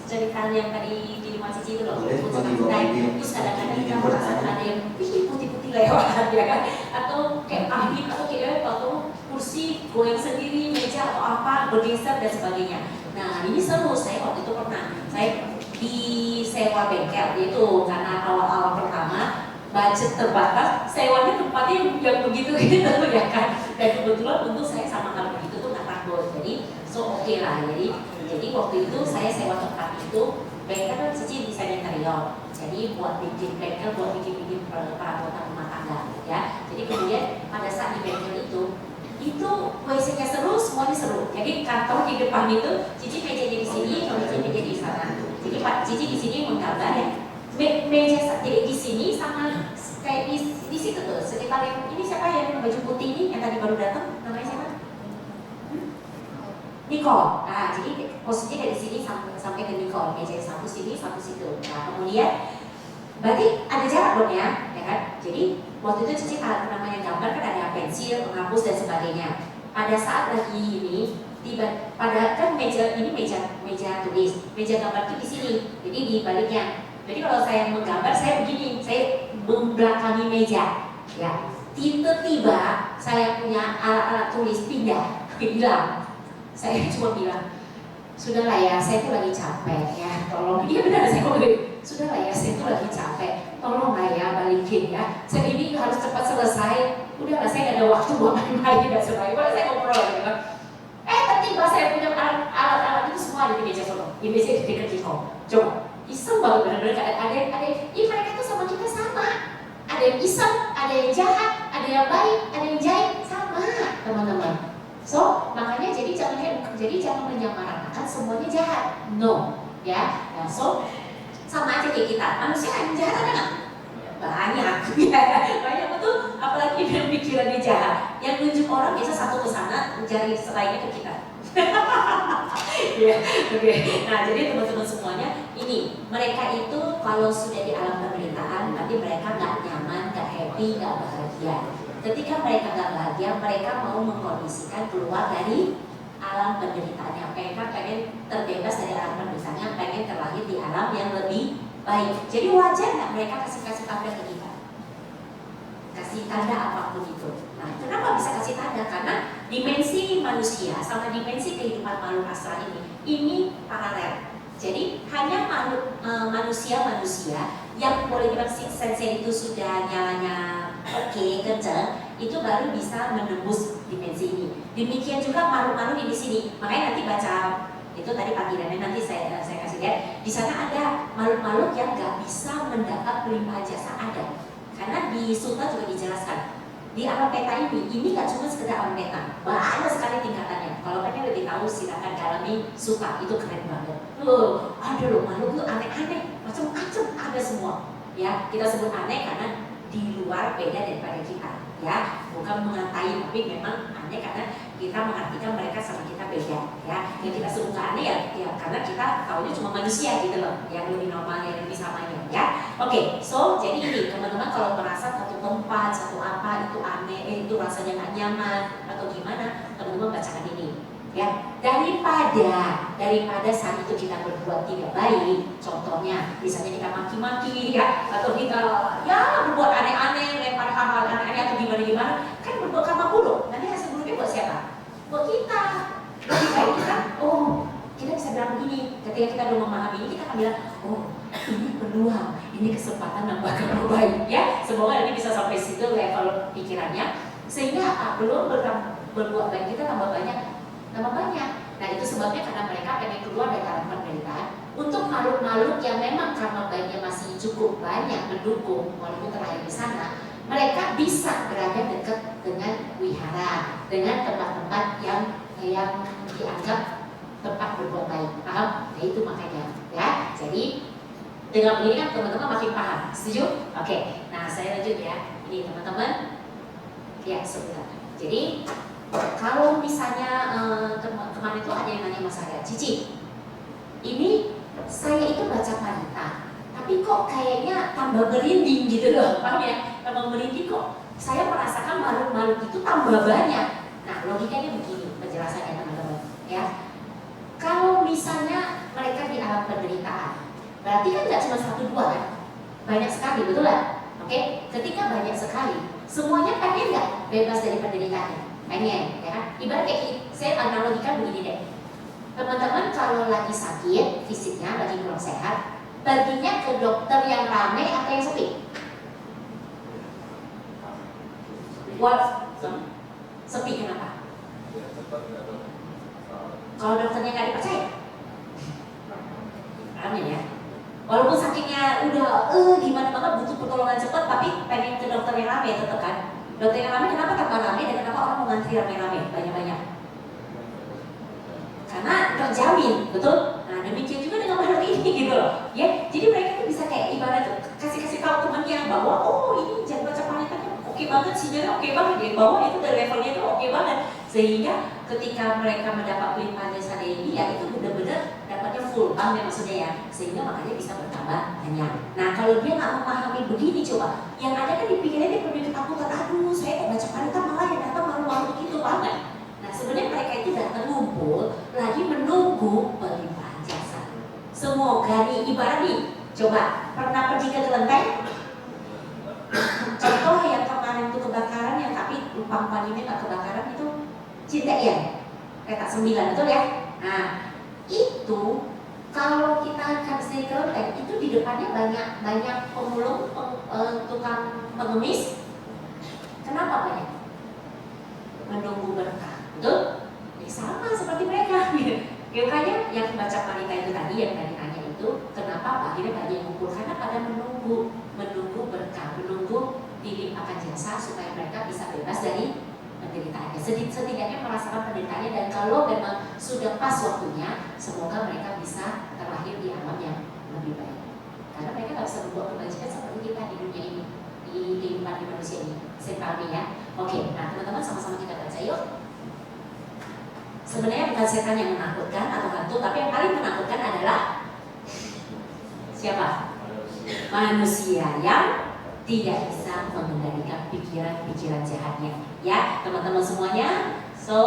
cerita yang tadi di rumah Cici itu loh, cetak-cetak. Terus kadang-kadang kita merasa ada yang putih-putih lewat ya kan? Atau kayak angin atau kayak atau kursi goyang sendiri, meja atau apa bergeser dan sebagainya. Nah ini seru, saya waktu itu pernah saya di sewa bengkel yaitu karena awal-awal pertama budget terbatas, sewanya tempatnya yang begitu gitu ya kan. Dan kebetulan untuk saya sama kalau begitu tuh nggak takut, jadi oke lah. Jadi waktu itu saya sewa tempat itu bengkel kan Cici bisa interior, jadi buat bikin bengkel, buat bikin perabotan rumah tangga ya. Jadi kemudian pada saat di bengkel itu WC-nya seru, semuanya seru. Jadi kantor di depan itu, Cici mejanya di sini, Cici meja di sana. Jadi Pak Cici di sini menggambar ya. Meja jadi di sini sama kayak di situ tuh sekitar yang ini siapa yang baju putih ini yang tadi baru datang namanya siapa? Nicole. Nah jadi posisinya dari sini sampai ke Nicole, meja satu sini satu situ. Nah kemudian berarti ada jarak dong ya kan? Jadi waktu itu Cici namanya gambar kan ada pensil, penghapus dan sebagainya. Pada saat lagi ini pada kan meja ini meja tulis, meja gambar itu di sini. Jadi di baliknya. Jadi kalau saya menggambar saya begini, saya membelakangi meja. Ya, tiba-tiba saya punya alat-alat tulis pindah, hilang. Saya cuma bilang, sudahlah ya, saya tuh lagi capek ya, tolong. Iya benar saya ngomong, sudahlah ya, saya tuh lagi capek, tolonglah ya balikin ya. Saya ini harus cepat selesai. Udahlah saya nggak ada waktu buat main-main dan sebagainya. Kalau saya ngobrol gitu kan, tiba-tiba saya punya alat image dekat Iko. Coba, iseng banget benar-benar ada, mereka tuh sama kita sama. Ada yang iseng, ada yang jahat, ada yang baik, ada yang jahat, sama teman-teman. So makanya jadi jangan menyamaratakan semuanya jahat. No, ya. Nah, so sama aja kayak kita. Manusia yang jahat ada nggak? Banyak, banyak betul. Apalagi yang pikirannya jahat. Yang nunjuk orang biasa satu ke sana, jari selainnya ke kita. Ya, oke. Nah, jadi teman-teman semuanya, ini mereka itu kalau sudah di alam penderitaan, nanti mereka nggak nyaman, nggak happy, nggak bahagia. Ketika mereka nggak bahagia, mereka mau mengkondisikan keluar dari alam penderitaannya. Mereka pengen terbebas dari alam penderitaannya, pengen terlahir di alam yang lebih baik. Jadi wajar nggak mereka kasih tanda ke kita? Kasih tanda apapun itu. Nah, kenapa bisa kasih tanda? Karena dimensi manusia sama dimensi kehidupan makhluk astral ini paralel. Jadi hanya manusia yang boleh dibilang sensei itu sudah nyalanya kencang, itu baru bisa menembus dimensi ini. Demikian juga makhluk-makhluk di sini. Makanya nanti baca itu tadi panggilannya, nanti saya kasih lihat. Di sana ada makhluk-makhluk yang nggak bisa mendapat pelimpahan jasa ada. Karena di Suta juga dijelaskan di alam peta ini nggak cuma sekedar alam peta, banyak sekali tingkatannya. Kalau pengen lebih tahu silakan dalami Suta, itu keren banget. Ada loh makhluk tuh aneh-aneh, macam-macam ada semua. Ya, kita sebut aneh karena di luar beda daripada kita. Ya, bukan mengatai, tapi memang aneh karena kita mengartikan mereka sama kita beda. Ya, yang kita sebut aneh ya karena kita tahunya cuma manusia gitu loh, yang lebih normal, yang lebih samanya. Ya, oke. So jadi ini teman-teman kalau merasa satu tempat, satu apa itu aneh, itu rasanya nggak nyaman atau gimana, teman-teman bacakan ini. Ya, daripada saat itu kita berbuat tidak baik, contohnya misalnya kita maki-maki ya, atau kita ya berbuat aneh-aneh, lempar hal-hal aneh-aneh atau gimana-gimana, kan berbuat karma buruk. Nanti hasil buruknya buat siapa? Buat kita. Lebih baik kita, kita bisa bilang begini, ketika kita udah memahami ini, kita akan bilang, ini peluang, ini kesempatan nambah karma baik ya. Semoga nanti bisa sampai situ level pikirannya, sehingga belum berbuat baik kita tambah banyak. Nah itu sebabnya karena mereka pengen keluar dari alam penderitaan. Untuk makhluk-makhluk yang memang karma baiknya masih cukup banyak mendukung walaupun terlahir di sana, mereka bisa berada dekat dengan wihara, dengan tempat-tempat yang dianggap tempat berbuat baik. Paham? Nah itu makanya ya. Jadi dengan begini kan teman-teman makin paham. Setuju? Oke. Nah saya lanjut ya. Ini teman-teman. Ya sebentar. Jadi kalau misalnya kemarin itu ada yang nanya mas saya, Cici, ini saya itu baca parita, tapi kok kayaknya tambah merinding gitu loh, paham ya? Tambah merinding kok, saya merasakan makhluk-makhluk itu tambah banyak. Nah logikanya begini, penjelasannya teman-teman ya. Kalau misalnya mereka di alam penderitaan, berarti kan nggak cuma satu dua kan? Banyak sekali, betul nggak? Oke, ketika banyak sekali, semuanya pengen nggak bebas dari penderitaannya? Pengen, ya kan? Ibarat kayak saya analogikan begini deh. Teman-teman kalau lagi sakit fisiknya, lagi kurang sehat, perginya ke dokter yang ramai atau yang sepi? Sepi kenapa? Kalau dokternya nggak dipercaya, aneh ya. Walaupun sakitnya udah gimana banget butuh pertolongan cepat, tapi pengen ke dokter yang ramai tetap kan? Dokter yang ramai kenapa tambah ramai dan kenapa orang mau ngantri ramai-ramai banyak-banyak? Karena terjamin, betul? Nah demikian juga dengan makhluk ini gitu loh. Ya, jadi mereka tuh bisa kayak ibarat tuh kasih tahu temannya bahwa ini jangan baca paritanya oke banget, sinyalnya oke banget, dia bahwa itu dari levelnya itu oke banget. Sehingga ketika mereka mendapat pelimpahan jasa ini ya itu benar-benar dapatnya full, paham ya maksudnya ya? Sehingga makanya bisa bertambah banyak. Nah kalau dia nggak memahami begini coba, yang ada kan dipikirnya dia punya ketakutan, aduh saya kok baca parita malah yang datang malu-malu gitu, paham nggak? Nah sebenarnya mereka itu datang ngumpul lagi menunggu pelimpahan jasa. Semoga nih ibarat nih, coba pernah pergi ke kelenteng? Contoh yang kemarin itu kebakaran yang tapi lupa ini nggak kebakaran itu Cinta ya, petak 9 betul ya. Nah itu kalau kita habis dari kelenteng itu di depannya banyak pemulung, tukang pengemis. Kenapa banyak? Menunggu berkah, betul? Ya, sama seperti mereka. Makanya yang baca Marita itu tadi, yang tadi nanya itu, kenapa Pak akhirnya banyak yang ngumpul? Karena pada menunggu berkah, menunggu dilimpahkan jasa supaya mereka bisa bebas dari penderitaannya. Setidaknya merasakan penderitaannya, dan kalau memang sudah pas waktunya, semoga mereka bisa terlahir di alam yang lebih baik. Karena mereka nggak bisa berbuat kebajikan seperti kita di dunia ini, di kehidupan di manusia ini. Saya pahami ya. Oke, nah teman-teman sama-sama kita baca yuk. Sebenarnya bukan setan yang menakutkan atau hantu, tapi yang paling menakutkan adalah siapa? Manusia yang tidak bisa mengendalikan pikiran-pikiran jahatnya. Ya, teman-teman semuanya. So,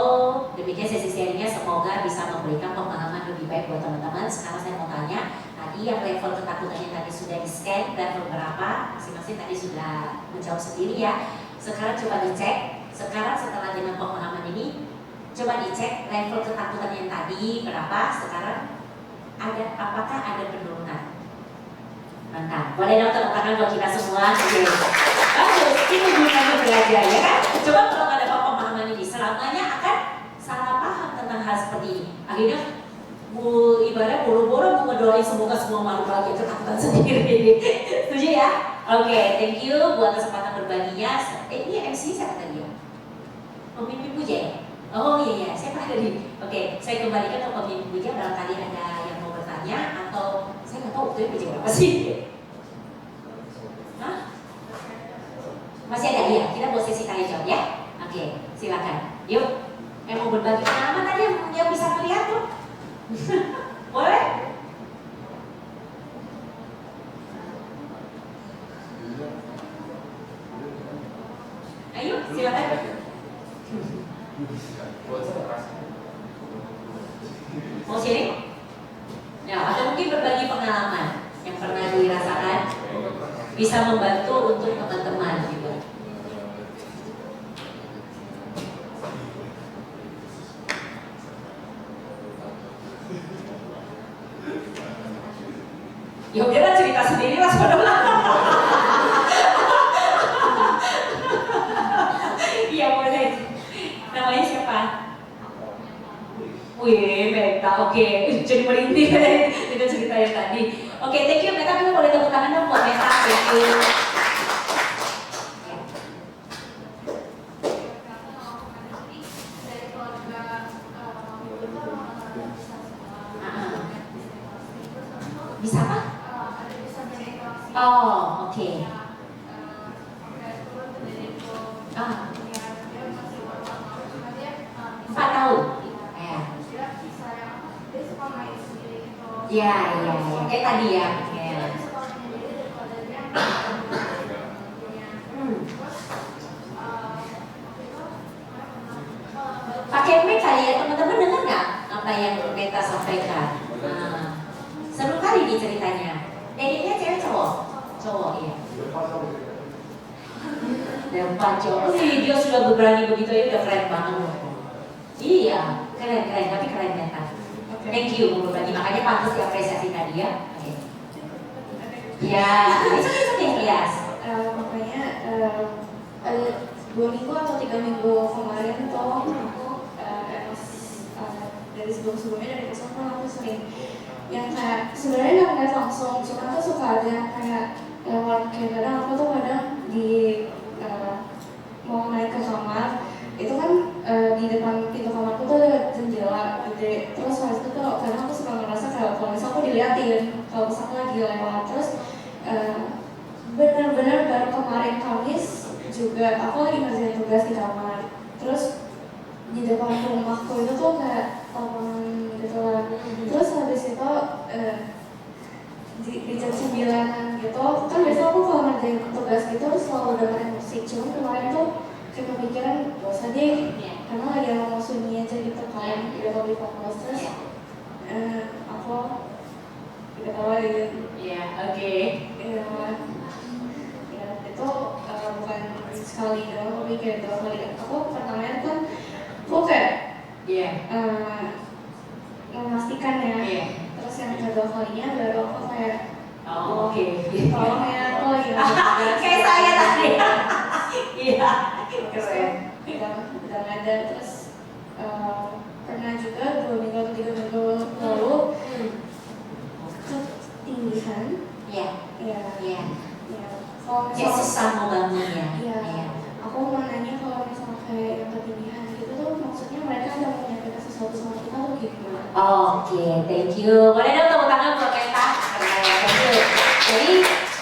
demikian sesi sharingnya, semoga bisa memberikan pemahaman lebih baik buat teman-teman. Sekarang saya mau tanya, tadi yang level ketakutannya tadi sudah di-scan, level berapa? Masing-masing tadi sudah menjawab sendiri ya. Sekarang coba dicek, sekarang setelah dengan pemahaman ini, coba dicek level ketakutan yang tadi berapa, sekarang apakah ada penurunan? Mantap, boleh dong tepuk tangan buat kita semua. Bagus, ini gunanya belajar ya kan? Coba kalau nggak ada pemahaman ini, selamanya akan salah paham tentang hal seperti ini. Akhirnya ibarat boro-boro mau ngedoain semoga semua makhluk bahagia ketakutan sendiri. Setuju ya? Oke, thank you buat kesempatan berbaginya. Ini MC siapa tadi ya? Pemimpin puja ya? Oh iya, siapa tadi? Oke, saya kembalikan ke pemimpin puja. Barangkali ada yang mau bertanya atau saya nggak tahu waktunya puja berapa sih? Hah? Masih ada ya? Kita buat sesi tanya jawab ya? Oke, silakan. Yuk, yang mau berbagi pengalaman tadi yang bisa melihat tuh. Boleh? Ayo, silakan. Mau sharing? Ya, atau mungkin berbagi pengalaman yang pernah dirasakan, bisa membantu untuk teman-teman gitu. Ya udahlah, cerita sendiri lah saudara. Iya boleh. Namanya siapa? Wih, Meta, oke. Jadi merintih itu cerita yang tadi. Oke, thank you Meta. Kita boleh tepuk tangan dong buat Meta. Thank you. Bisa apa? Oh, oke. Ah. 4 tahun. Ya, kayak tadi ya. Pakai mic kali ya, teman-teman dengar nggak apa yang Meta sampaikan? Seru kali nih ceritanya. Dedeknya cewek cowok? Cowok, iya. Dempan cowok. Dia sudah berani begitu ya, udah keren banget. Iya, keren, tapi keren Meta. Thank you Bu berbagi, makanya pantas diapresiasi tadi ya. Oke. Ya, itu deh Lias. Makanya 2 minggu atau 3 minggu kemarin tuh aku dari sebelumnya dari kesempatan aku sering yang kayak sebenarnya nggak ngeliat langsung, cuma tuh suka ada kayak lewat kayak kadang aku tuh kadang di mau naik ke kamar itu kan di depan pintu kamarku tuh ada jendela gede, terus habis itu tuh kadang aku suka ngerasa kalau misalnya aku diliatin kalau misalnya aku lagi lewat, terus benar-benar baru kemarin Kamis juga aku lagi ngerjain tugas di kamar, terus di depan rumahku itu tuh kayak lapangan gitu lah, terus habis itu di jam 9 gitu kan biasanya aku kalau ngerjain tugas gitu selalu dengerin musik, cuman kemarin tuh kayak kepikiran gak usah deh karena lagi mau sunyi aja gitu kan, udah lebih fokus, terus aku diketawain. Iya, oke. Ya itu bukan sekali doang, tapi kayak 2 kali. Aku pertamanya kan aku kayak memastikan ya, terus yang kedua kalinya baru aku kayak oke. tolong ya, aku lagi kayak saya tadi. Iya, keren. Udah ada, terus pernah juga 2 minggu atau 3 minggu bangunan. Iya. Ya. Iya. Ya. Kalau Ya misalnya susah mau bangunnya. Iya. Aku mau nanya kalau misalnya kayak yang ketindihan gitu tuh maksudnya mereka ada mau menyampaikan sesuatu sama kita atau gimana? Oke, thank you. Boleh dong tepuk tangan buat Meta. Thank you. Jadi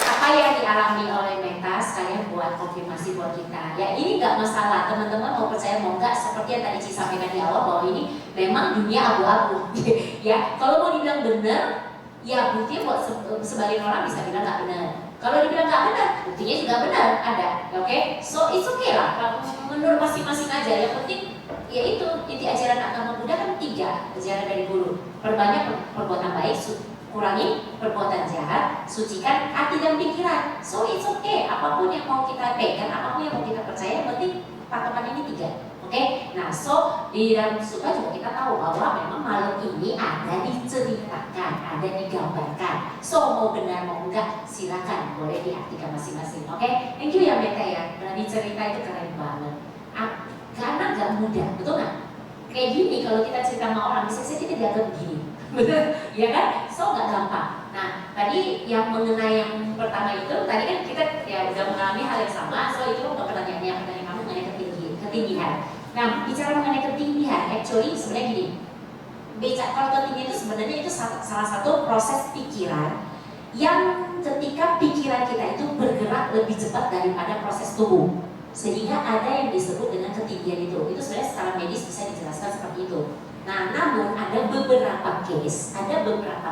apa yang dialami oleh Meta sekalian buat konfirmasi buat kita. Ya ini nggak masalah, teman-teman mau percaya mau nggak, seperti yang tadi Ci sampaikan di awal bahwa ini memang dunia abu-abu. Ya, kalau mau dibilang benar, ya buktinya buat sebagian orang bisa bilang nggak benar. Kalau dibilang nggak benar, buktinya juga benar ada. Oke, so it's okay lah. Menurut masing-masing aja. Yang penting yaitu inti ajaran agama Buddha kan 3 ajaran dari guru. Perbanyak perbuatan baik, kurangi perbuatan jahat, sucikan hati dan pikiran. So it's okay, apapun yang mau kita pegang, apapun yang mau kita percaya, yang penting patokan ini 3. Oke, nah so di dalam sutra juga kita tahu bahwa memang makhluk ini ada diceritakan, ada digambarkan. So mau benar mau enggak silakan, boleh diartikan masing-masing. Oke, thank you ya Meta ya. Berani cerita itu keren banget. Karena gak mudah, betul nggak? Kayak gini kalau kita cerita sama orang bisa saja kita dianggap begini, betul? Ya kan? So nggak gampang. Nah tadi yang mengenai yang pertama itu tadi kan kita ya udah mengalami hal yang sama. So itu untuk pertanyaan kamu mengenai ketinggian. Nah, bicara mengenai ketindihan, actually sebenarnya gini. Kalau ketindihan itu sebenarnya itu salah satu proses pikiran yang ketika pikiran kita itu bergerak lebih cepat daripada proses tubuh, sehingga ada yang disebut dengan ketindihan itu. Itu sebenarnya secara medis bisa dijelaskan seperti itu. Nah, namun ada beberapa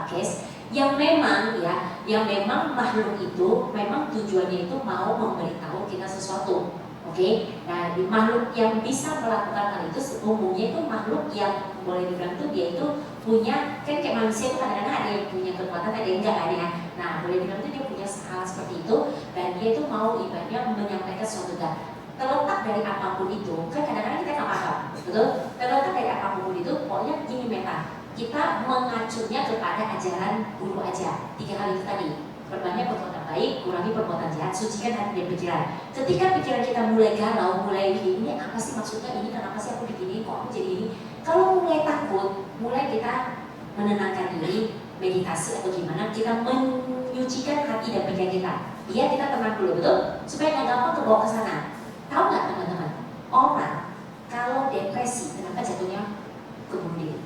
case yang memang makhluk itu memang tujuannya itu mau memberitahu kita sesuatu. Oke, nah di makhluk yang bisa melakukan hal itu umumnya itu makhluk yang boleh dibilang itu dia itu punya, kan kayak manusia itu kadang-kadang ada yang punya kekuatan, ada yang enggak kan ya. Nah boleh dibilang itu dia punya hal seperti itu dan dia itu mau ibaratnya menyampaikan sesuatu kan. Terletak dari apapun itu, kan kadang-kadang kita nggak paham, betul? Terletak dari apapun itu, pokoknya gini Meta, kita mengacunya kepada ajaran guru aja. 3 hal itu tadi. Perbanyak perbuatan baik, kurangi perbuatan jahat, sucikan hati dan pikiran. Ketika pikiran kita mulai galau, mulai ini apa sih maksudnya ini, kenapa sih aku begini, kok aku jadi ini? Kalau mulai takut, mulai kita menenangkan diri, meditasi atau gimana, kita menyucikan hati dan pikiran kita. Biar kita tenang dulu, betul? Supaya nggak gampang kebawa ke sana. Tahu nggak teman-teman? Orang kalau depresi, kenapa jatuhnya ke bunuh diri?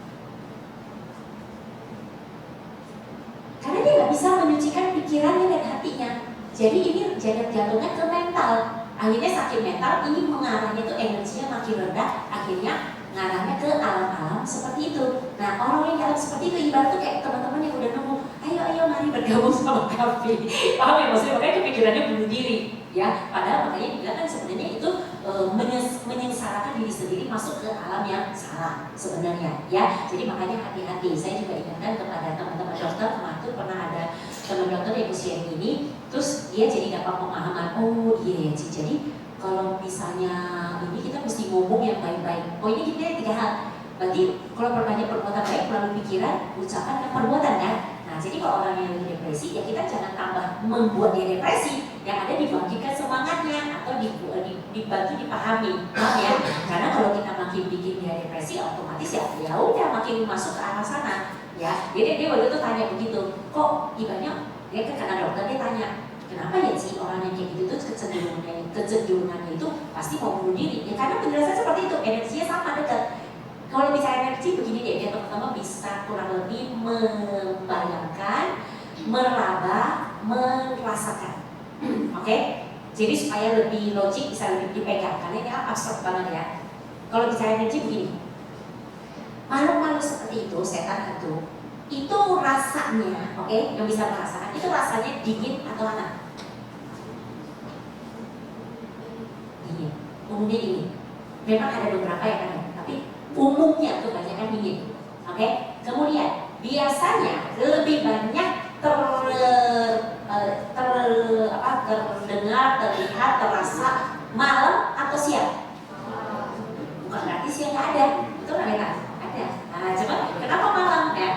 Karena dia nggak bisa menyucikan pikirannya dan hatinya. Jadi ini jatuhnya ke mental. Akhirnya sakit mental ini mengarahnya tuh energinya makin rendah. Akhirnya ngarahnya ke alam-alam seperti itu. Nah orang yang alam seperti itu ibarat tuh kayak teman-teman yang udah nemu, ayo mari bergabung sama kami. Paham ya maksudnya? Makanya kepikirannya bunuh diri. Ya, padahal makanya dibilang kan sebenarnya itu menyengsarakan diri sendiri masuk ke alam yang salah sebenarnya ya. Jadi makanya hati-hati. Saya juga ingatkan kepada teman-teman dokter, kemarin tuh pernah ada teman dokter yang usia ini, terus dia jadi dapat pemahaman, oh iya jadi kalau misalnya ini kita mesti ngomong yang baik-baik. Oh ini kita 3 hal. Berarti kalau perbanyak perbuatan baik melalui pikiran, ucapan dan perbuatan kan. Nah jadi kalau orang yang lagi depresi ya kita jangan tambah membuat dia depresi, yang ada dibangkitkan semangatnya atau dibantu dipahami ya. Karena kalau kita makin bikin dia depresi otomatis ya udah makin masuk ke arah sana ya. Jadi dia waktu itu tanya begitu, kok ibaratnya dia kan karena dokter dia tanya, kenapa ya sih orang yang kayak gitu tuh kecenderungannya itu pasti mau bunuh diri ya, karena penjelasan seperti itu, energinya sama dekat. Kalau bicara energi begini deh, dia teman-teman bisa kurang lebih membayangkan, meraba, merasakan. Oke? Jadi supaya lebih logik bisa lebih dipegang, karena ini abstrak banget ya. Kalau bicara energi begini, makhluk-makhluk seperti itu, setan hantu, itu rasanya, oke, yang bisa merasakan, itu rasanya dingin atau hangat? Dingin, umumnya dingin. Memang ada beberapa yang ada, tapi umumnya tuh banyak yang dingin. Oke? Kemudian biasanya lebih banyak terdengar, terlihat, terasa malam atau siang? Bukan berarti siang nggak ada, betul nggak Meta? Ada. Nah, coba kenapa malam ya?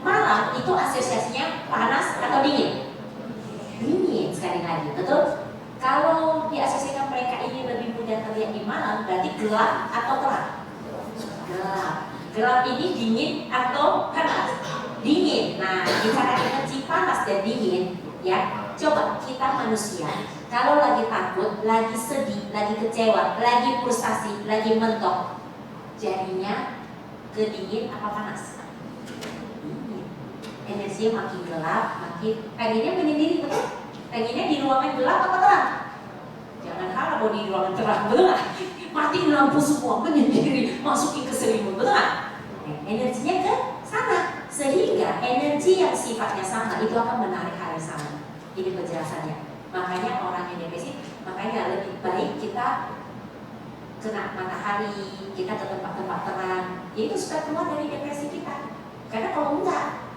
Malam itu asosiasinya panas atau dingin? Dingin sekali lagi, betul? Kalau diasosiasikan mereka ini lebih mudah terlihat di malam, berarti gelap atau terang? Gelap. Gelap ini dingin atau panas? Dingin. Nah, bicara energi panas dan dingin, ya. Coba kita manusia, kalau lagi takut, lagi sedih, lagi kecewa, lagi frustasi, lagi mentok, jadinya kedingin apa panas? Energinya makin gelap, makin pengennya menyendiri, betul? Pengennya di ruangan gelap apa terang? Jangan harap mau di ruangan terang, betul nggak? Matiin lampu semua, menyendiri, masukin ke selimut, betul nggak? Energinya ke sana, sehingga energi yang sifatnya sama itu akan menarik hal yang sama. Ini penjelasannya. Makanya orang yang depresi, makanya lebih baik kita kena matahari, kita ke tempat-tempat terang, itu supaya keluar dari depresi kita. Karena kalau enggak,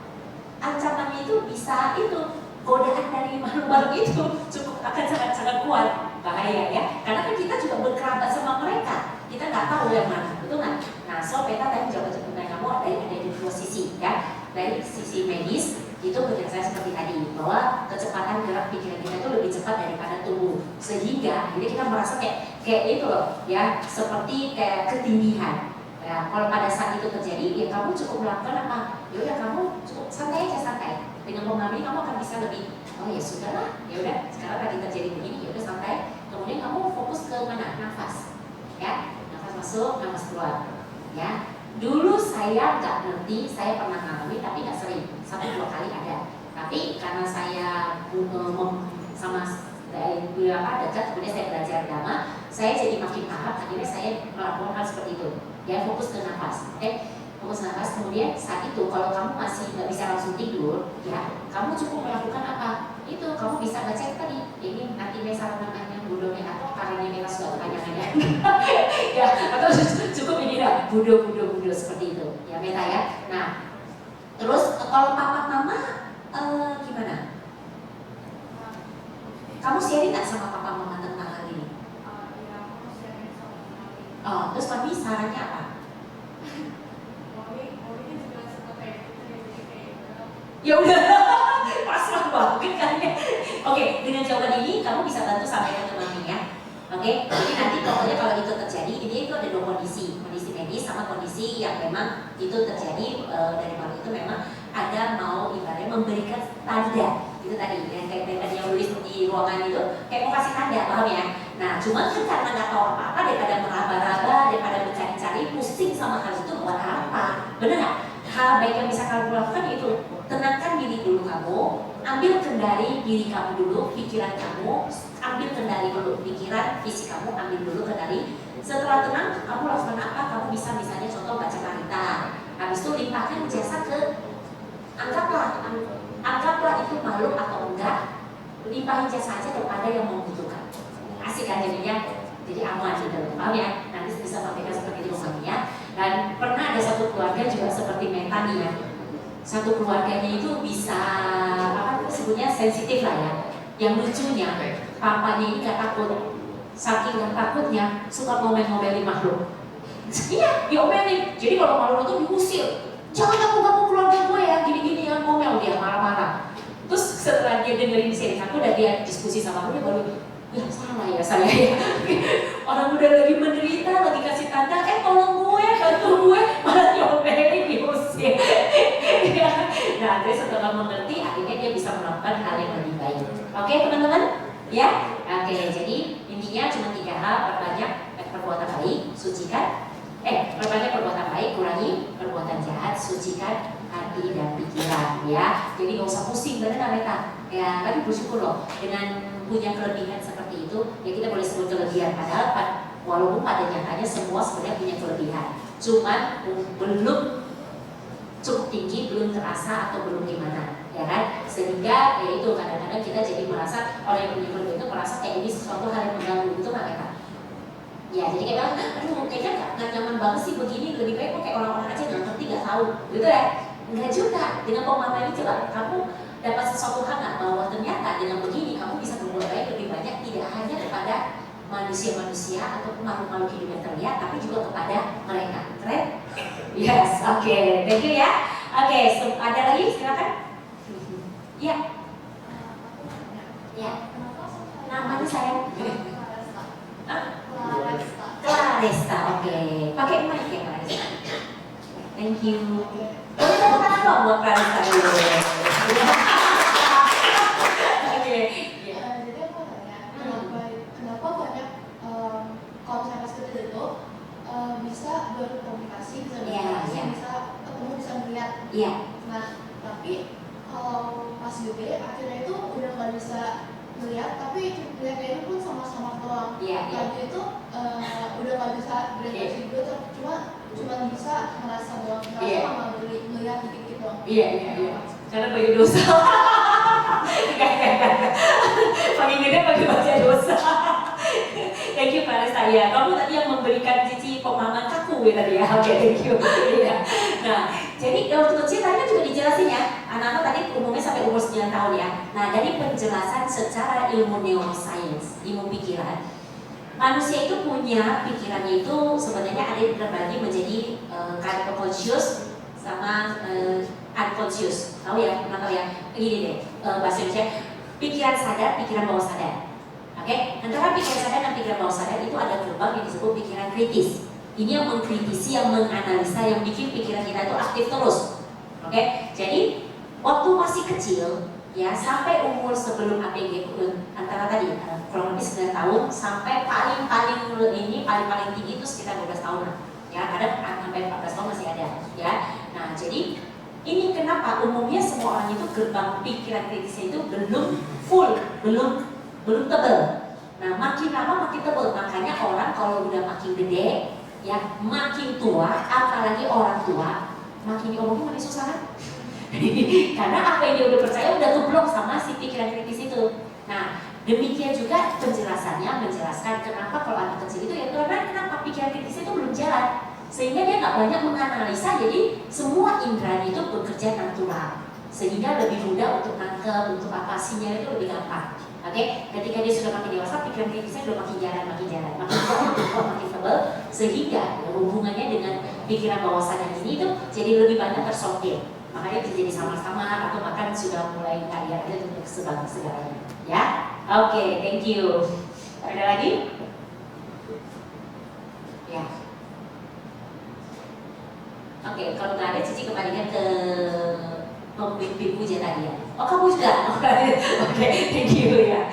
ancamannya itu bisa itu godaan dari makhluk-makhluk itu cukup akan sangat-sangat kuat, bahaya ya. Karena kan kita juga berkerabat sama mereka, kita nggak tahu yang mana, betul nggak? Nah, so peta tadi coba tentang kamu ada di dua sisi ya, dari sisi medis itu penjelasan seperti tadi bahwa kecepatan gerak pikiran kita itu lebih cepat daripada tubuh, sehingga jadi kita merasa kayak itu loh ya, seperti kayak ketindihan. Ya, kalau pada saat itu terjadi, ya kamu cukup melakukan apa? Ya udah kamu cukup santai aja santai. Dengan memahami kamu akan bisa lebih, oh ya sudahlah, ya udah sekarang lagi terjadi begini, ya udah santai. Kemudian kamu fokus ke mana? Nafas, ya, nafas masuk, nafas keluar, ya. Dulu saya nggak ngerti, saya pernah ngalami tapi nggak sering, 1-2 kali ada. Tapi karena saya sama dekat, kemudian saya belajar agama, saya jadi makin paham. Akhirnya saya melakukan hal seperti itu. Ya, fokus ke nafas, fokus nafas. Kemudian saat itu kalau kamu masih nggak bisa langsung tidur, ya, kamu cukup melakukan apa? Itu kamu bisa baca tadi. Ini nanti mesal namanya budonya atau karena mereka sudah kepanjangannya. Ya, atau cukup ini dah, budo seperti itu. Ya, meta ya. Nah, terus kalau papa mama gimana? Kamu sharing nggak sama papa mama tentang hal ini? Ya, aku sharing sama mami. Oh, terus mami sarannya apa? Mami juga suka kayak gitu, jadi kayak Ya udah, pasrah banget kan ya. Oke, dengan jawaban ini kamu bisa bantu sampaikan ke mami ya. Oke, jadi nanti pokoknya kalau itu terjadi, ini itu ada dua kondisi medis sama kondisi yang memang itu terjadi dari mami itu memang ada mau ibaratnya memberikan tanda. Itu tadi yang kayak tadi yang nulis di ruangan itu kayak mau kasih tanda, paham ya? Nah, cuma kan karena nggak tahu apa-apa, daripada meraba-raba, daripada mencari-cari, pusing sama hal itu buat apa? Bener nggak? Hal baik yang bisa kamu lakukan itu tenangkan diri dulu kamu, ambil kendali diri kamu dulu, pikiran kamu, ambil kendali dulu pikiran, fisik kamu, ambil dulu kendali. Setelah tenang, kamu lakukan apa? Kamu bisa misalnya contoh baca karita, habis itu limpahkan jasa ke anggaplah itu makhluk atau enggak, limpahin jasa aja kepada yang membutuhkan. Asik kan jadinya, jadi aman gitu, paham ya? Nanti bisa sampaikan seperti itu semuanya. Dan pernah ada satu keluarga juga seperti Meta nih ya, satu keluarganya itu bisa apa sebutnya sensitif lah ya. Yang lucunya, papanya ini gak takut, saking gak takutnya suka ngomel-ngomelin makhluk. Iya, diomelin. Jadi kalau makhluk itu diusir, jangan ganggu keluarga gue ya, gini-gini yang ngomel, dia marah-marah. Terus setelah dia dengerin seri aku dan dia diskusi sama aku, dia baru, ya salah ya saya ya. Orang udah lagi menderita, lagi kasih tanda, tolong gue, bantu gue, malah diomelin, diusir. Nah, terus setelah mengerti, akhirnya dia bisa melakukan hal yang lebih baik. Oke teman-teman? Ya? Oke, jadi intinya cuma 3 hal, perbanyak perbuatan baik, sucikan. Perbanyak perbuatan baik, kurangi perbuatan jahat, sucikan hati dan pikiran ya. Jadi gak usah pusing, benar mereka. Ya, tapi bersyukur loh dengan punya kelebihan seperti itu. Ya kita boleh sebut kelebihan, padahal walaupun pada nyatanya semua sebenarnya punya kelebihan. Cuman belum cukup tinggi, belum terasa atau belum gimana, ya kan? Sehingga ya itu kadang-kadang kita jadi merasa orang yang punya kelebihan itu merasa kayak ini sesuatu hal yang mengganggu, itu nggak mereka. Ya jadi kayak bilang, aduh kayaknya nggak nyaman banget sih begini, lebih baik kok kayak orang-orang aja nggak ngerti, nggak tahu, gitu ya? Enggak juga, dengan pemahaman ini coba kamu dapat sesuatu hal nggak bahwa ternyata dengan begini kamu bisa berbuat baik lebih banyak, tidak hanya kepada manusia-manusia ataupun makhluk-makhluk hidup yang terlihat, tapi juga kepada mereka. Keren? Yes, oke, thank you ya. Oke, ada lagi silakan. Iya. Ya. Namanya saya. Claresta, oke. Pakai mic ya Claresta. Thank you. Boleh tepuk tangan dong buat Claresta dulu. Jadi aku tanya, kenapa banyak kalau misalnya pas kecil itu bisa berkomunikasi, bisa berinteraksi, bisa ketemu, bisa melihat. Nah, tapi kalau pas gede akhirnya itu udah nggak bisa melihat, tapi melihatnya itu pun sama-sama doang. Lagi itu udah nggak bisa berinteraksi juga, cuma bisa merasa doang, merasa sama melihat dikit-dikit doang. Karena bagi dosa. Paling gede bagi baca dosa. Thank you Vanessa. Ya, kamu tadi yang memberikan Cici pemahaman kaku ya tadi ya. Oke, thank you. Nah, jadi waktu kecil tadi kan juga dijelasin ya. Anak-anak tadi umumnya sampai umur 9 tahun ya. Nah, dari penjelasan secara ilmu neuroscience, ilmu pikiran, manusia itu punya pikirannya itu sebenarnya ada terbagi menjadi conscious sama unconscious. Tahu ya? Pernah tahu ya? Gini deh, bahasa Indonesia, pikiran sadar, pikiran bawah sadar. Oke, antara pikiran sadar dan pikiran bawah sadar itu ada gerbang yang disebut pikiran kritis. Ini yang mengkritisi, yang menganalisa, yang bikin pikiran kita itu aktif terus. Oke, jadi waktu masih kecil, ya sampai umur sebelum ABG antara tadi kurang lebih 9 tahun sampai paling tinggi itu sekitar 12 tahun. Ya, kadang sampai 14 tahun masih ada. Ya, nah jadi ini kenapa umumnya semua orang itu gerbang pikiran kritisnya itu belum full, belum tebal. Nah, makin lama makin tebal. Makanya orang kalau udah makin gede, ya makin tua, apalagi orang tua, makin diomongin makin susah kan? Karena apa yang dia udah percaya udah keblok sama si pikiran kritis itu. Nah, demikian juga penjelasannya menjelaskan kenapa kalau anak kecil itu ya karena kenapa pikiran kritis itu belum jalan, sehingga dia nggak banyak menganalisa, jadi semua indera itu bekerja natural, sehingga lebih mudah untuk nangkep, untuk apa sinyal itu lebih gampang. Oke, ketika dia sudah makin dewasa, pikiran kritisnya sudah makin jalan, makin kuat, makin tebal, sehingga hubungannya dengan pikiran bawah sadar ini itu jadi lebih banyak tersortir. Makanya terjadi samar-samar atau bahkan sudah mulai nggak ada untuk segalanya. Ya, oke, thank you. Ada lagi? Ya. Oke, kalau nggak ada, Cici kembalikan ke pemimpin puja tadi ya. Oh, kamu sudah? Oke, thank you ya.